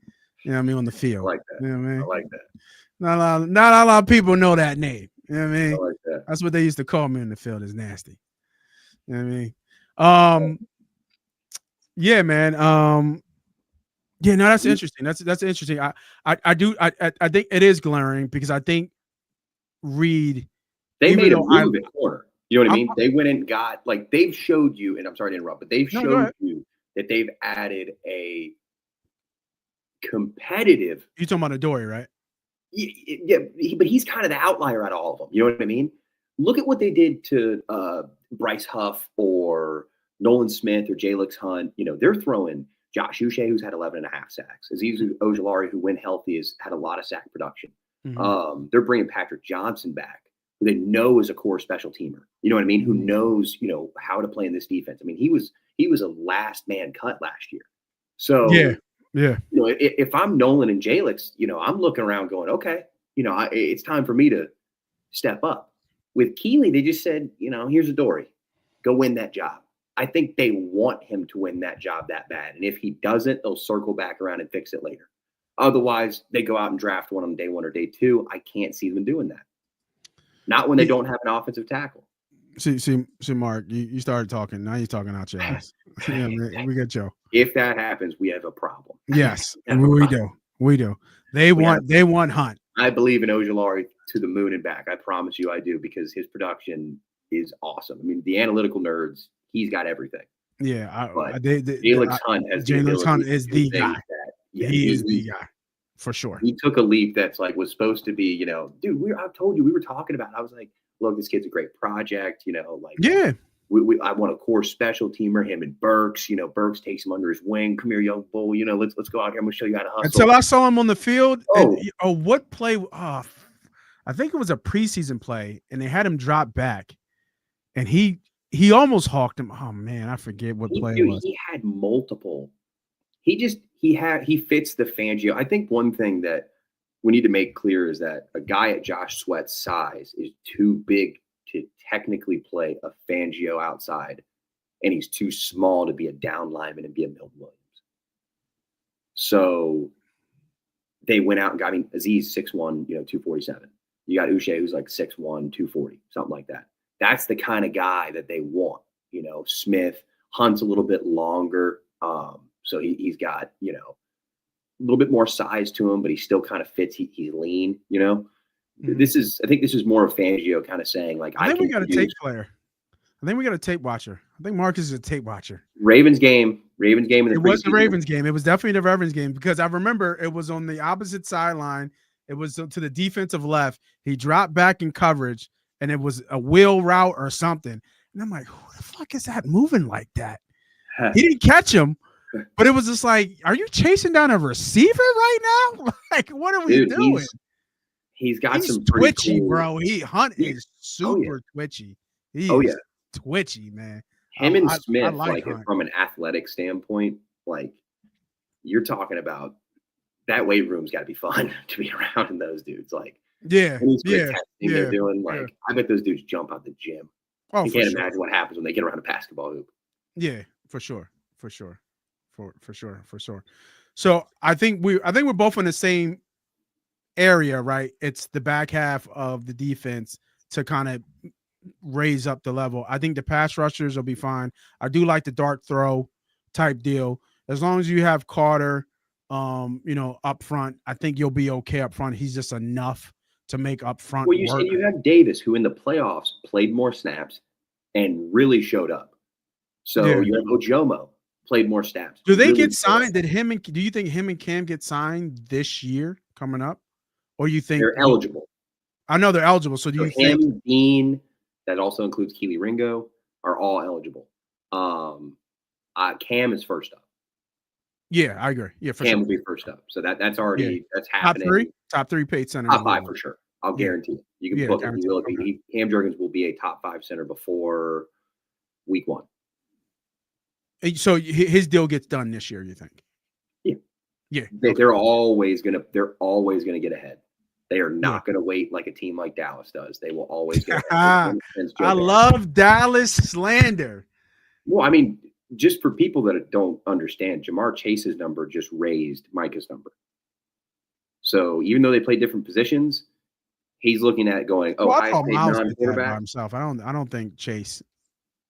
You know what I mean? On the field. I like that. You know what I mean? I like that. Not a lot of people know that name. You know what I mean? I like that. That's what they used to call me in the field, is nasty. You know what I mean? Yeah, man. Yeah, no, that's interesting. That's interesting. I think it is glaring because I think Reed. They made a move at corner. You know what I mean? They went and got, like, they've showed you, and I'm sorry to interrupt, but they've showed you that they've added a competitive. You're talking about Adoree, right? Yeah, but he's kind of the outlier out of all of them. You know what I mean? Look at what they did to Bryce Huff or Nolan Smith or Jalix Hunt. They're throwing Josh Uche, who's had 11 and a half sacks. Azeez Ojulari, who when healthy, has had a lot of sack production. Mm-hmm. They're bringing Patrick Johnson back, who they know is a core special teamer. You know what I mean? Who knows, how to play in this defense. I mean, he was a last man cut last year. So yeah. If I'm Nolan and Jalix, I'm looking around going, okay, it's time for me to step up. With Keeley, they just said, here's Adoree, go win that job. I think they want him to win that job that bad. And if he doesn't, they'll circle back around and fix it later. Otherwise, they go out and draft one on day one or day two. I can't see them doing that. Not when they don't have an offensive tackle. See, Mark, you started talking. Now you're talking out your ass. Yeah, we get Joe. If that happens, we have a problem. Yes, we do. They want Hunt. I believe in Ojulari to the moon and back. I promise you I do, because his production is awesome. I mean, the analytical nerds, he's got everything. Yeah, Jalix Hunt is the guy. He is the guy. For sure. He took a leap that's like was supposed to be, dude, I told you we were talking about it. I was like, look, this kid's a great project, yeah. I want a core special teamer, him and Burks. Burks takes him under his wing. Come here, young bull. Let's go out here. I'm gonna show you how to hustle. Until I saw him on the field. What play? I think it was a preseason play, and they had him drop back, and he almost hawked him. Oh man, I forget what play it was. He had multiple. He fits the Fangio. I think one thing that we need to make clear is that a guy at Josh Sweat's size is too big to technically play a Fangio outside, and he's too small to be a down lineman and be a Milton Williams. So they went out and got Azeez 6'1", 247. You got Uche, who's like 6'1", 240, something like that. That's the kind of guy that they want. Smith, Hunt's a little bit longer. So he's got, a little bit more size to him, but he still kind of fits. He's lean, Mm-hmm. I think this is more of Fangio kind of saying, like, I think we got a tape player. I think we got a tape watcher. I think Marcus is a tape watcher. Ravens game. It was the Ravens game. It was definitely the Ravens game, because I remember it was on the opposite sideline. It was to the defensive left. He dropped back in coverage, and it was a wheel route or something. And I'm like, who the fuck is that moving like that? He didn't catch him. But it was just like, are you chasing down a receiver right now? Like, what are we doing? He's some twitchy, cool, bro. Hunt is super twitchy. He is twitchy, man. Him and Smith, from an athletic standpoint, like, you're talking about, that weight room's got to be fun to be around in those dudes. Like, they're doing, like, I bet those dudes jump out the gym. You can't imagine what happens when they get around a basketball hoop. Yeah, for sure. for sure, for sure. So I think we're both in the same area, right? It's the back half of the defense to kind of raise up the level. I think the pass rushers will be fine. I do like the dart throw type deal. As long as you have Carter, up front, I think you'll be okay up front. He's just enough to make up front Well, you work. said you have Davis, who in the playoffs played more snaps and really showed up. So Yeah. you have Ojomo, played more snaps. Do they really get showed up. signed? Do you think him and Cam get signed this year coming up? Or you think They're eligible. I know they're eligible. So do you think him, Dean, that also includes Keely Ringo, are all eligible. Cam is first up. Yeah, I agree. Yeah, for Cam sure. will be first up. So that's already that's happening. Top three paid center. Top 5 for sure. I'll guarantee it. You can book it. He will guaranteed. be. Cam Jurgens will be a top 5 center before week 1. So his deal gets done this year, you think? Yeah. They're always gonna get ahead. They are not gonna wait like a team like Dallas does. They will always get ahead. I love Dallas slander. Well, I mean, just for people that don't understand, Jamar Chase's number just raised Micah's number. So even though they play different positions, he's looking at it going, "Oh, I I thought paid Miles did that by non-quarterback." himself. I don't think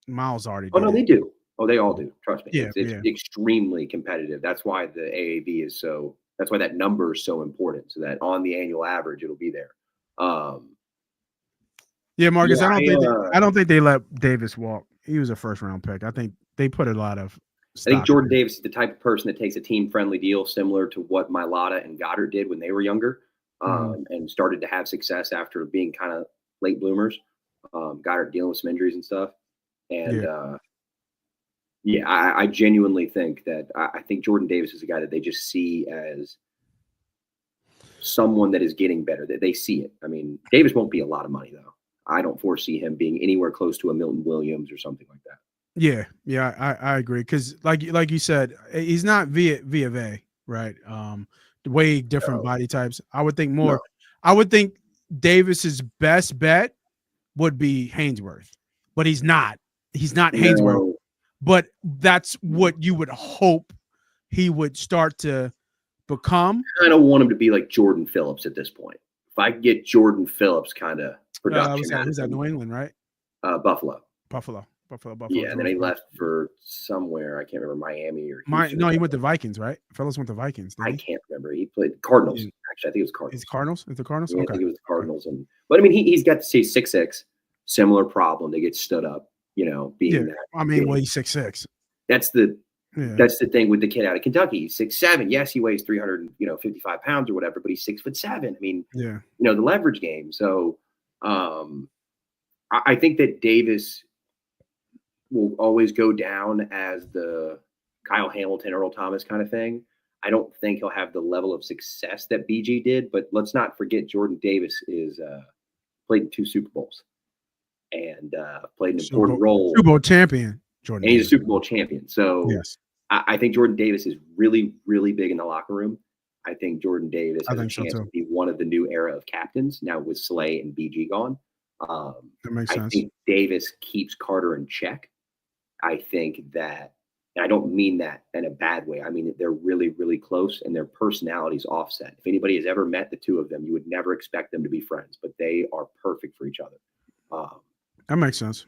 Miles already. Oh no, they do. Oh, they all do. Trust me. Yeah, it's extremely competitive. That's why the AAV is so. That's why that number is so important. So that on the annual average, it'll be there. Yeah, Marcus. I don't think they let Davis walk. He was a first round pick. I think they put a lot of. I think Jordan Davis is the type of person that takes a team friendly deal, similar to what Mailata and Goddard did when they were younger, and started to have success after being kind of late bloomers. Goddard dealing with some injuries and stuff, and I genuinely think that I think Jordan Davis is a guy that they just see as someone that is getting better. That they see it. I mean, Davis won't be a lot of money though. I don't foresee him being anywhere close to a Milton Williams or something like that. Yeah, I agree because like you said, he's not via A, right? Way different body types. I would think more. No. I would think Davis's best bet would be Haynesworth, but he's not. He's not Haynesworth. But that's what you would hope he would start to become. I kind of want him to be like Jordan Phillips at this point. If I could get Jordan Phillips kind of production. Who's that? New England, right? Buffalo. Yeah, and then he left for somewhere. I can't remember, Miami or Houston. No, he went to Vikings, right? Phillips went to Vikings. I can't remember. He played Cardinals. Actually, I think it was Cardinals. It's Cardinals? It's the Cardinals? Yeah, okay. I think it was the Cardinals. But I mean, he's got to say 6'6", similar problem. They get stood up, being that. I mean, well, he's 6'6". That's the thing with the kid out of Kentucky. He's 6'7". Yes, he weighs 355 pounds or whatever, but he's 6'7". I mean, the leverage game. So I think that Davis will always go down as the Kyle Hamilton, Earl Thomas kind of thing. I don't think he'll have the level of success that BG did, but let's not forget Jordan Davis is played in 2 Super Bowls and played an important role. Super Bowl champion, Jordan. And he's a Super Bowl champion. So I think Jordan Davis is really, really big in the locker room. I think Jordan Davis has a chance to be one of the new era of captains now with Slay and BG gone. That makes sense. I think Davis keeps Carter in check. I think that, and I don't mean that in a bad way. I mean, they're really, really close and their personalities offset. If anybody has ever met the two of them, you would never expect them to be friends, but they are perfect for each other. That makes sense.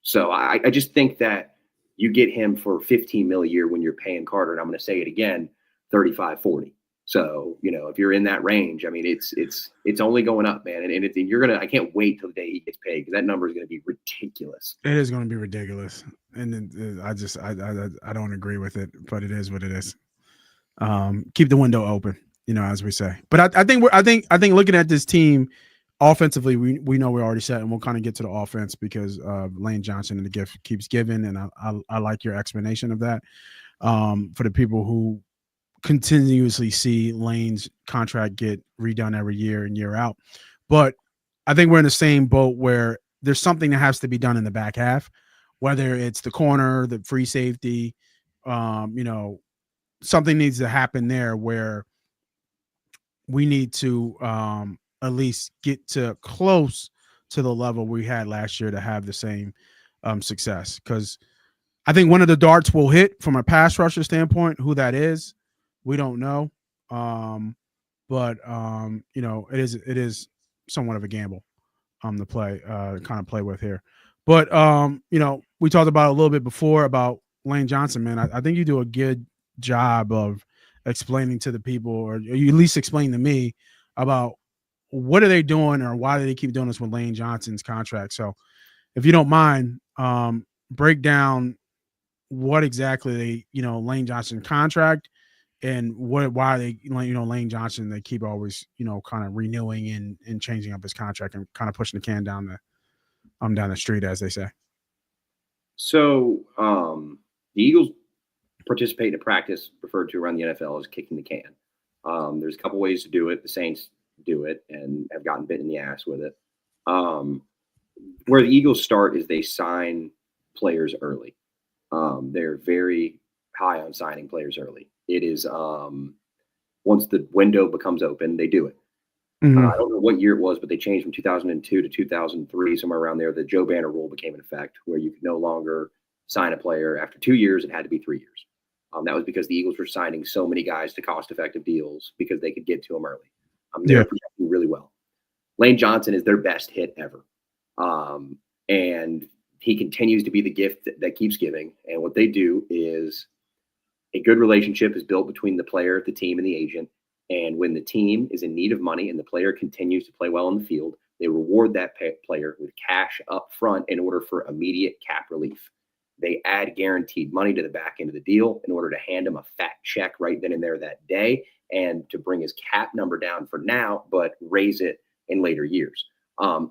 So I just think that you get him for $15 million a year when you're paying Carter, and I'm going to say it again, 35-40. So, if you're in that range, I mean, it's only going up, man. And I can't wait till the day he gets paid because that number is going to be ridiculous. It is going to be ridiculous. And then I don't agree with it, but it is what it is. Keep the window open, as we say. But I think looking at this team offensively, we know we're already set, and we'll kind of get to the offense because Lane Johnson and the gift keeps giving. And I like your explanation of that. For the people who continuously see Lane's contract get redone every year and year out. But I think we're in the same boat where there's something that has to be done in the back half, whether it's the corner, the free safety, something needs to happen there where we need to at least get to close to the level we had last year to have the same success. Because I think one of the darts will hit from a pass rusher standpoint. Who that is, we don't know. But it is somewhat of a gamble to play, kind of play with here. But we talked about a little bit before about Lane Johnson, man. I think you do a good job of explaining to the people, or you at least explain to me about what are they doing or why do they keep doing this with Lane Johnson's contract. So if you don't mind, break down what exactly Lane Johnson contract and why they Lane Johnson, they keep always kind of renewing and changing up his contract and kind of pushing the can down the street, as they say. So the Eagles participate in a practice referred to around the NFL as kicking the can. There's a couple ways to do it. The Saints do it and have gotten bit in the ass with it. Where the Eagles start is they sign players early. They're very high on signing players early. It is once the window becomes open, they do it. Mm-hmm. I don't know what year it was, but they changed from 2002 to 2003, somewhere around there. The Joe Banner rule became in effect, where you could no longer sign a player after 2 years. It had to be 3 years. That was because the Eagles were signing so many guys to cost-effective deals because they could get to them early. They were projecting really well. Lane Johnson is their best hit ever, and he continues to be the gift that keeps giving. And what they do is a good relationship is built between the player, the team, and the agent. And when the team is in need of money and the player continues to play well on the field, they reward that player with cash up front in order for immediate cap relief. They add guaranteed money to the back end of the deal in order to hand him a fat check right then and there that day and to bring his cap number down for now, but raise it in later years.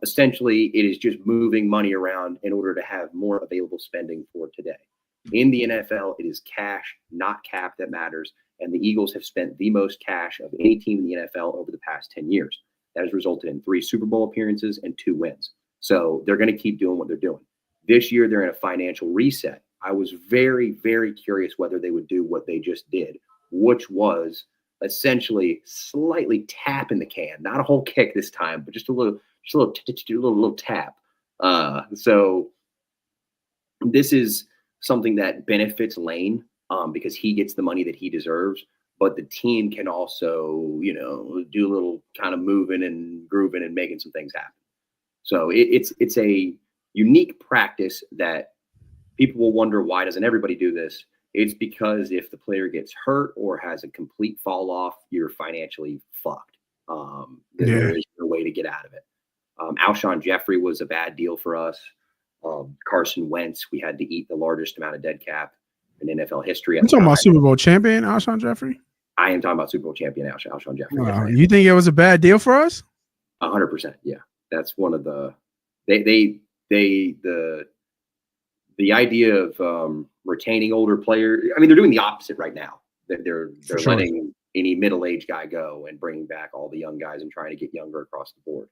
Essentially, it is just moving money around in order to have more available spending for today. In the NFL, it is cash, not cap, that matters. And the Eagles have spent the most cash of any team in the NFL over the past 10 years. That has resulted in 3 Super Bowl appearances and 2 wins. So they're going to keep doing what they're doing. This year, they're in a financial reset. I was very, very curious whether they would do what they just did, which was essentially slightly tap in the can, not a whole kick this time, but just a little tap. So this is something that benefits Lane because he gets the money that he deserves, but the team can also, do a little kind of moving and grooving and making some things happen. So it's a unique practice that people will wonder, why doesn't everybody do this? It's because if the player gets hurt or has a complete fall off, you're financially fucked. There is no way to get out of it. Alshon Jeffrey was a bad deal for us. Carson Wentz, we had to eat the largest amount of dead cap in NFL history. I'm talking about Super Bowl champion Alshon Jeffrey? I am talking about Super Bowl champion Alshon Jeffrey. Wow. You think it was a bad deal for us? 100%. Yeah. That's one of the the idea of retaining older players. I mean, they're doing the opposite right now. They're sure. letting any middle-aged guy go and bringing back all the young guys and trying to get younger across the board.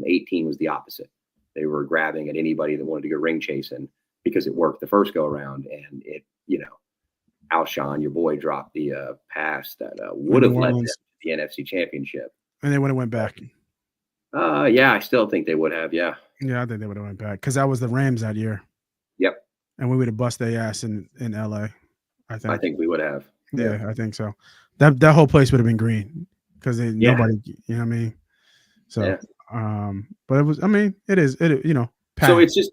18 was the opposite. They were grabbing at anybody that wanted to go ring chasing because it worked the first go around, and Alshon, your boy, dropped the pass that would have led them to the NFC Championship. And they would have went back. Yeah, I still think they would have. Yeah. Yeah, I think they would have went back because that was the Rams that year. Yep. And we would have bust their ass in LA. I think we would have. Yeah, I think so. That whole place would have been green because nobody, you know what I mean? So, but it was, I mean, it is, packed. So it's just,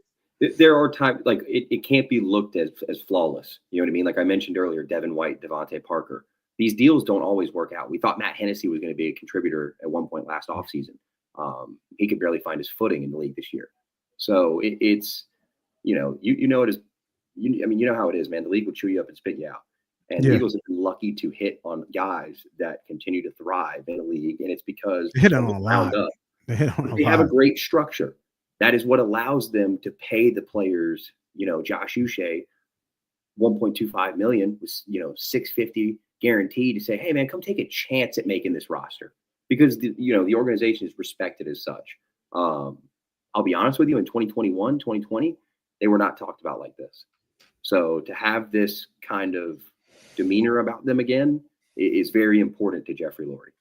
there are times, like, it can't be looked as flawless. You know what I mean? Like I mentioned earlier, Devin White, Devontae Parker. These deals don't always work out. We thought Matt Hennessy was going to be a contributor at one point last offseason. He could barely find his footing in the league this year. So it's, you know how it is, man. The league will chew you up and spit you out. And the Eagles have been lucky to hit on guys that continue to thrive in the league. And it's because they hit on a lot. They have a great structure. That is what allows them to pay the players, Josh Uche, $1.25 million with, $650 guaranteed to say, hey man, come take a chance at making this roster, because the organization is respected as such. I'll be honest with you, in 2021, 2020, they were not talked about like this. So to have this kind of demeanor about them again is very important to Jeffrey Lurie.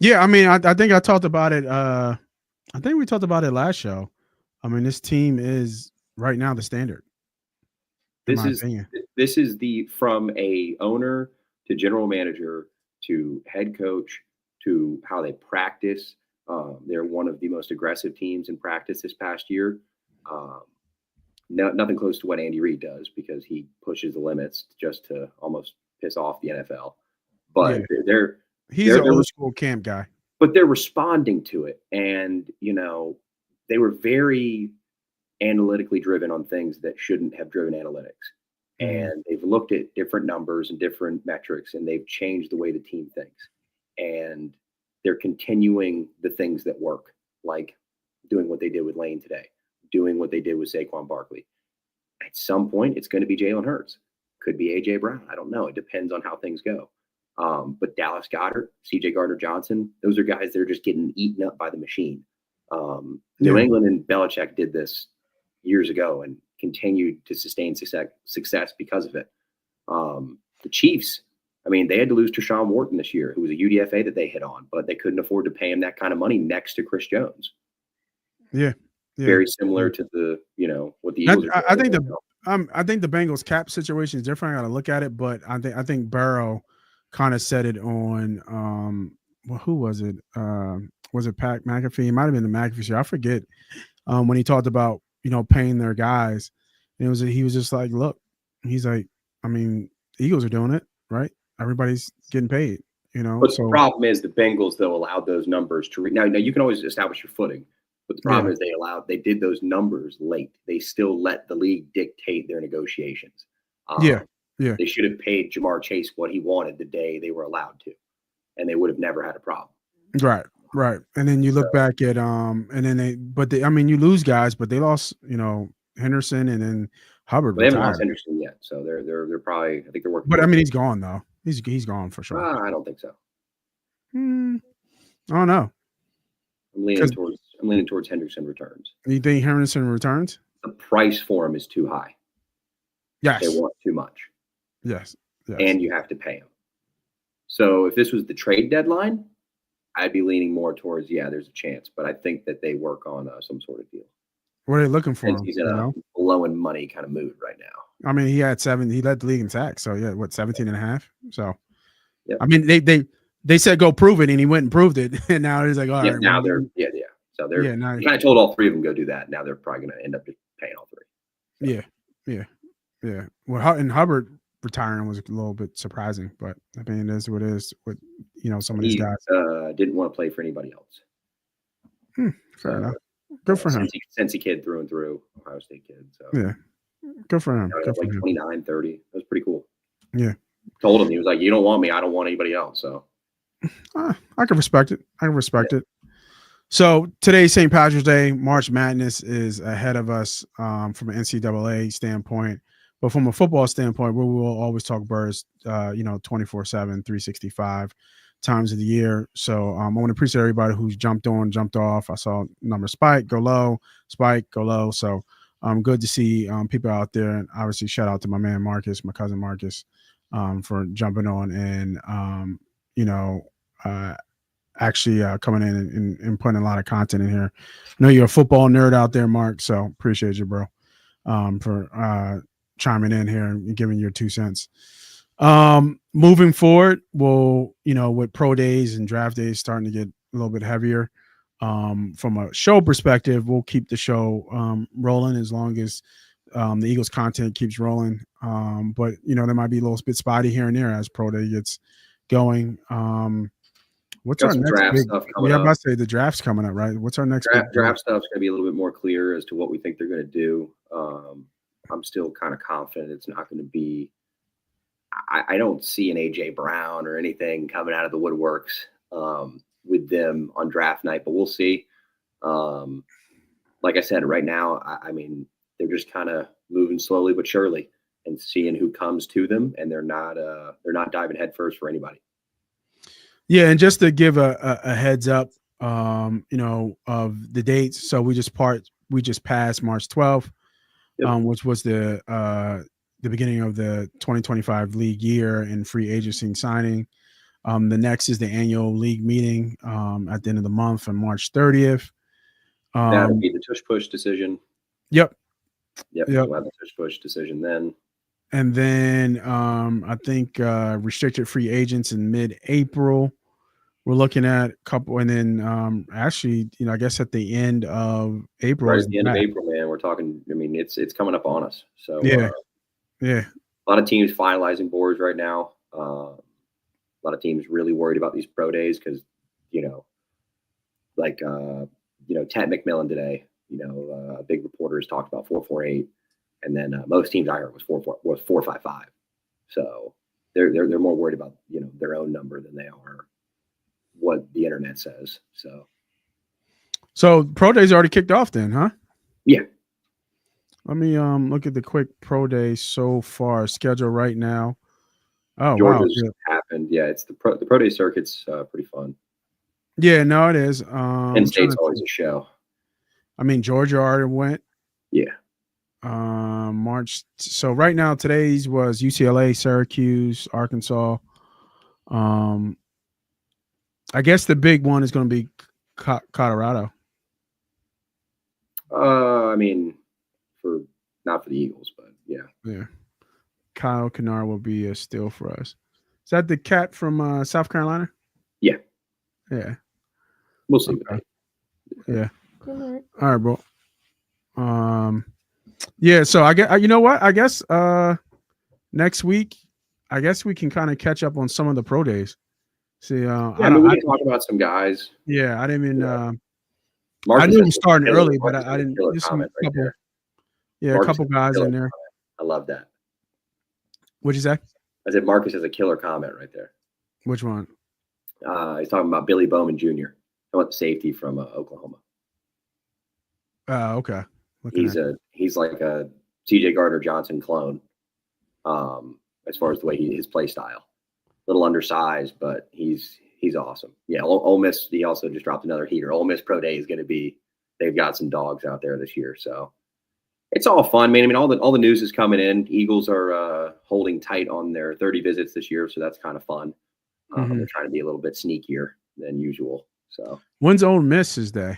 Yeah, I mean, I think I talked about it. I think we talked about it last show. I mean, this team is right now the standard. This is the from a owner to general manager to head coach to how they practice. They're one of the most aggressive teams in practice this past year. Nothing close to what Andy Reid does because he pushes the limits just to almost piss off the NFL. But he's an old school camp guy. But they're responding to it, and they were very analytically driven on things that shouldn't have driven analytics. And they've looked at different numbers and different metrics, and they've changed the way the team thinks. And they're continuing the things that work, like doing what they did with Lane today, doing what they did with Saquon Barkley. At some point, it's going to be Jalen Hurts. Could be A.J. Brown. I don't know. It depends on how things go. But Dallas Goedert, C.J. Gardner-Johnson, those are guys that are just getting eaten up by the machine. New England and Belichick did this years ago and continued to sustain success because of it. The Chiefs, I mean, they had to lose Treshaun Wharton this year, who was a UDFA that they hit on, but they couldn't afford to pay him that kind of money next to Chris Jones. Yeah. Very similar to the, what the Eagles are doing. I think the Bengals cap situation is different. I got to look at it, but I think Burrow kind of said it on who was it? Was it Pat McAfee? It might have been the McAfee show. I forget. When he talked about paying their guys, and he was just like, look, he's like, I mean, the Eagles are doing it, right? Everybody's getting paid, But the problem is the Bengals though allowed those numbers to now you can always establish your footing, but the problem is they did those numbers late. They still let the league dictate their negotiations. They should have paid Jamar Chase what he wanted the day they were allowed to, and they would have never had a problem. Right. And then you look back at and then you lose guys, but they lost, Henderson and then Hubbard. They haven't lost Henderson yet, so they're probably, I think they're working. But I mean, he's gone though. He's gone for sure. I don't think so. I don't know. I'm leaning towards Henderson returns. You think Henderson returns? The price for him is too high. Yes. They want too much. Yes. And you have to pay him. So if this was the trade deadline, I'd be leaning more towards, there's a chance. But I think that they work on some sort of deal. What are they looking for? He's in a low in money kind of mood right now. I mean, he led the league in sacks. So, 17 and a half? So, yep. I mean, they said go prove it, and he went and proved it. And now he's like, all right. Now they're, So they're kind of told all three of them go do that. Now they're probably going to end up just paying all three. So. Yeah. Well, and Hubbard retiring was a little bit surprising, but I mean, it is what it is with some of these guys. Didn't want to play for anybody else. Fair enough. Good for him. Cincy kid through and through, Ohio State kid. So good for him. Good for him. 29, 30. That was pretty cool. Yeah. Told him, he was like, "You don't want me, I don't want anybody else." So I can respect it. it. So today's St. Patrick's Day. March Madness is ahead of us from an NCAA standpoint. But from a football standpoint, we will always talk Birds, 24/7, 365 times of the year. So I want to appreciate everybody who's jumped on, jumped off. I saw number spike, go low, spike, go low. So good to see people out there. And obviously shout out to my man Marcus, my cousin Marcus, for jumping on and, actually coming in and putting a lot of content in here. I know you're a football nerd out there, Mark, so appreciate you, bro, for chiming in here and giving your 2 cents. Moving forward, we'll, with pro days and draft days starting to get a little bit heavier, from a show perspective, we'll keep the show rolling as long as the Eagles content keeps rolling. But there might be a little bit spotty here and there as pro day gets going. What's our next draft big, stuff coming I'm up? about to say the draft's coming up, right? What's our next draft stuff's going to be a little bit more clear as to what we think they're going to do. I'm still kind of confident it's not going to be. I don't see an AJ Brown or anything coming out of the woodworks with them on draft night, but we'll see. Like I said, right now, I mean, they're just kind of moving slowly but surely and seeing who comes to them, and they're not diving headfirst for anybody. Yeah, and just to give a heads up, of the dates. So we just passed March 12th, which was the beginning of the 2025 league year and free agency and signing. The next is the annual league meeting at the end of the month on March 30th. That'll be the tush push decision. Yep. We'll have the tush push decision then. And then I think restricted free agents in mid-April. We're looking at a couple, and then actually, I guess at the end of April. Right at the end of April, man. We're talking. I mean, it's coming up on us. So yeah. A lot of teams finalizing boards right now. A lot of teams really worried about these pro days because, Ted McMillan today. A big reporter has talked about 4.48, and then most teams I heard was 4.55. So they're more worried about their own number than they are what the internet says. So pro days already kicked off then, huh? Yeah. Let me look at the quick pro day so far schedule right now. Oh, Georgia's wow. happened. Yeah, it's the pro day circuit's pretty fun. Yeah, no, it is. Penn State's always a show. I mean, Georgia already went. Yeah. March. So right now, today's was UCLA, Syracuse, Arkansas. I guess the big one is going to be Colorado. I mean, not for the Eagles, but yeah. Yeah. Kyle Kennard will be a steal for us. Is that the cat from South Carolina? Yeah. Yeah. We'll see. Okay. Yeah. All right, bro. Yeah. So I guess you know what? I guess next week, I guess we can kind of catch up on some of the pro days. See, we can talk about some guys. Yeah, I didn't even. Marcus I knew it was starting early, but Marcus I didn't. Killer There's comment some right there. Yeah, Marcus a couple guys in there. Comment. I love that. What'd you say? I said Marcus has a killer comment right there. Which one? He's talking about Billy Bowman Jr. I want the safety from Oklahoma. Okay. He's like a C.J. Gardner-Johnson clone. As far as the way his play style, a little undersized, but he's awesome. Yeah, Ole Miss. He also just dropped another heater. Ole Miss Pro Day is going to be. They've got some dogs out there this year, so it's all fun, man. I mean, all the news is coming in. Eagles are holding tight on their 30 visits this year, so that's kind of fun. They're trying to be a little bit sneakier than usual. So when's Ole Miss's day?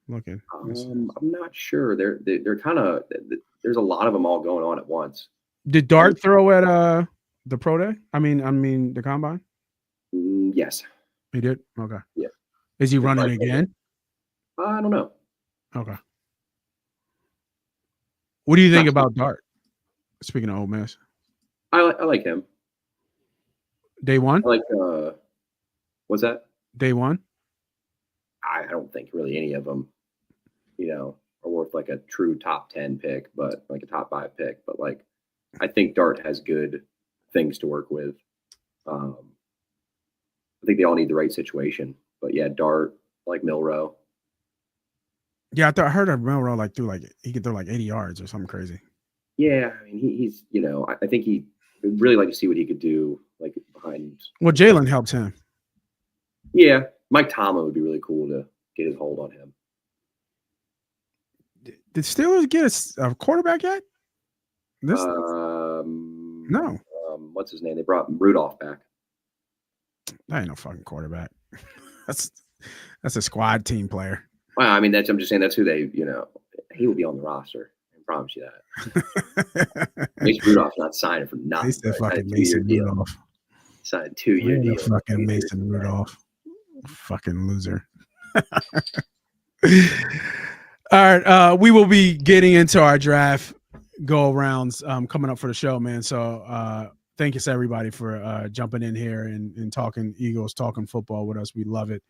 Looking. I'm not sure. They're kind of. There's a lot of them all going on at once. Did Dart throw at the pro day? I mean the combine. Yes, he did. Okay. Yeah. Is he running again? I don't know. Okay. What do you think about Dart? Speaking of Ole Miss, I like him. Day one. I like what's that? Day one. I don't think really any of them, are worth like a true top 10 pick, but like a top 5 pick. But like, I think Dart has good things to work with. I think they all need the right situation. But yeah, Dart, like Milrow. Yeah, I heard of Milrow he could throw like 80 yards or something crazy. Yeah, I mean he's I think he would really like to see what he could do like behind. Well, Jalen helps him. Yeah, Mike Tomlin would be really cool to get his hold on him. Did Steelers get a quarterback yet? No. What's his name? They brought Rudolph back. That ain't no fucking quarterback. That's a squad team player. Well, I mean, I'm just saying that's who they, he will be on the roster. I promise you that. Mason Rudolph's not signing for nothing. They said fucking Mason Rudolph. Signed a 2-year deal. Fucking Mason Rudolph. Fucking loser. All right. We will be getting into our draft go arounds coming up for the show, man. So thank you to everybody for jumping in here and talking Eagles, talking football with us. We love it.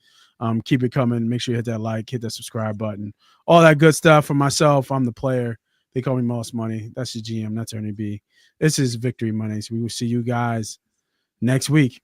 Keep it coming. Make sure you hit that like, hit that subscribe button, all that good stuff. For myself, I'm the player. They call me Most Money. That's the GM. That's Ernie B. This is Victory Mondays. We will see you guys next week.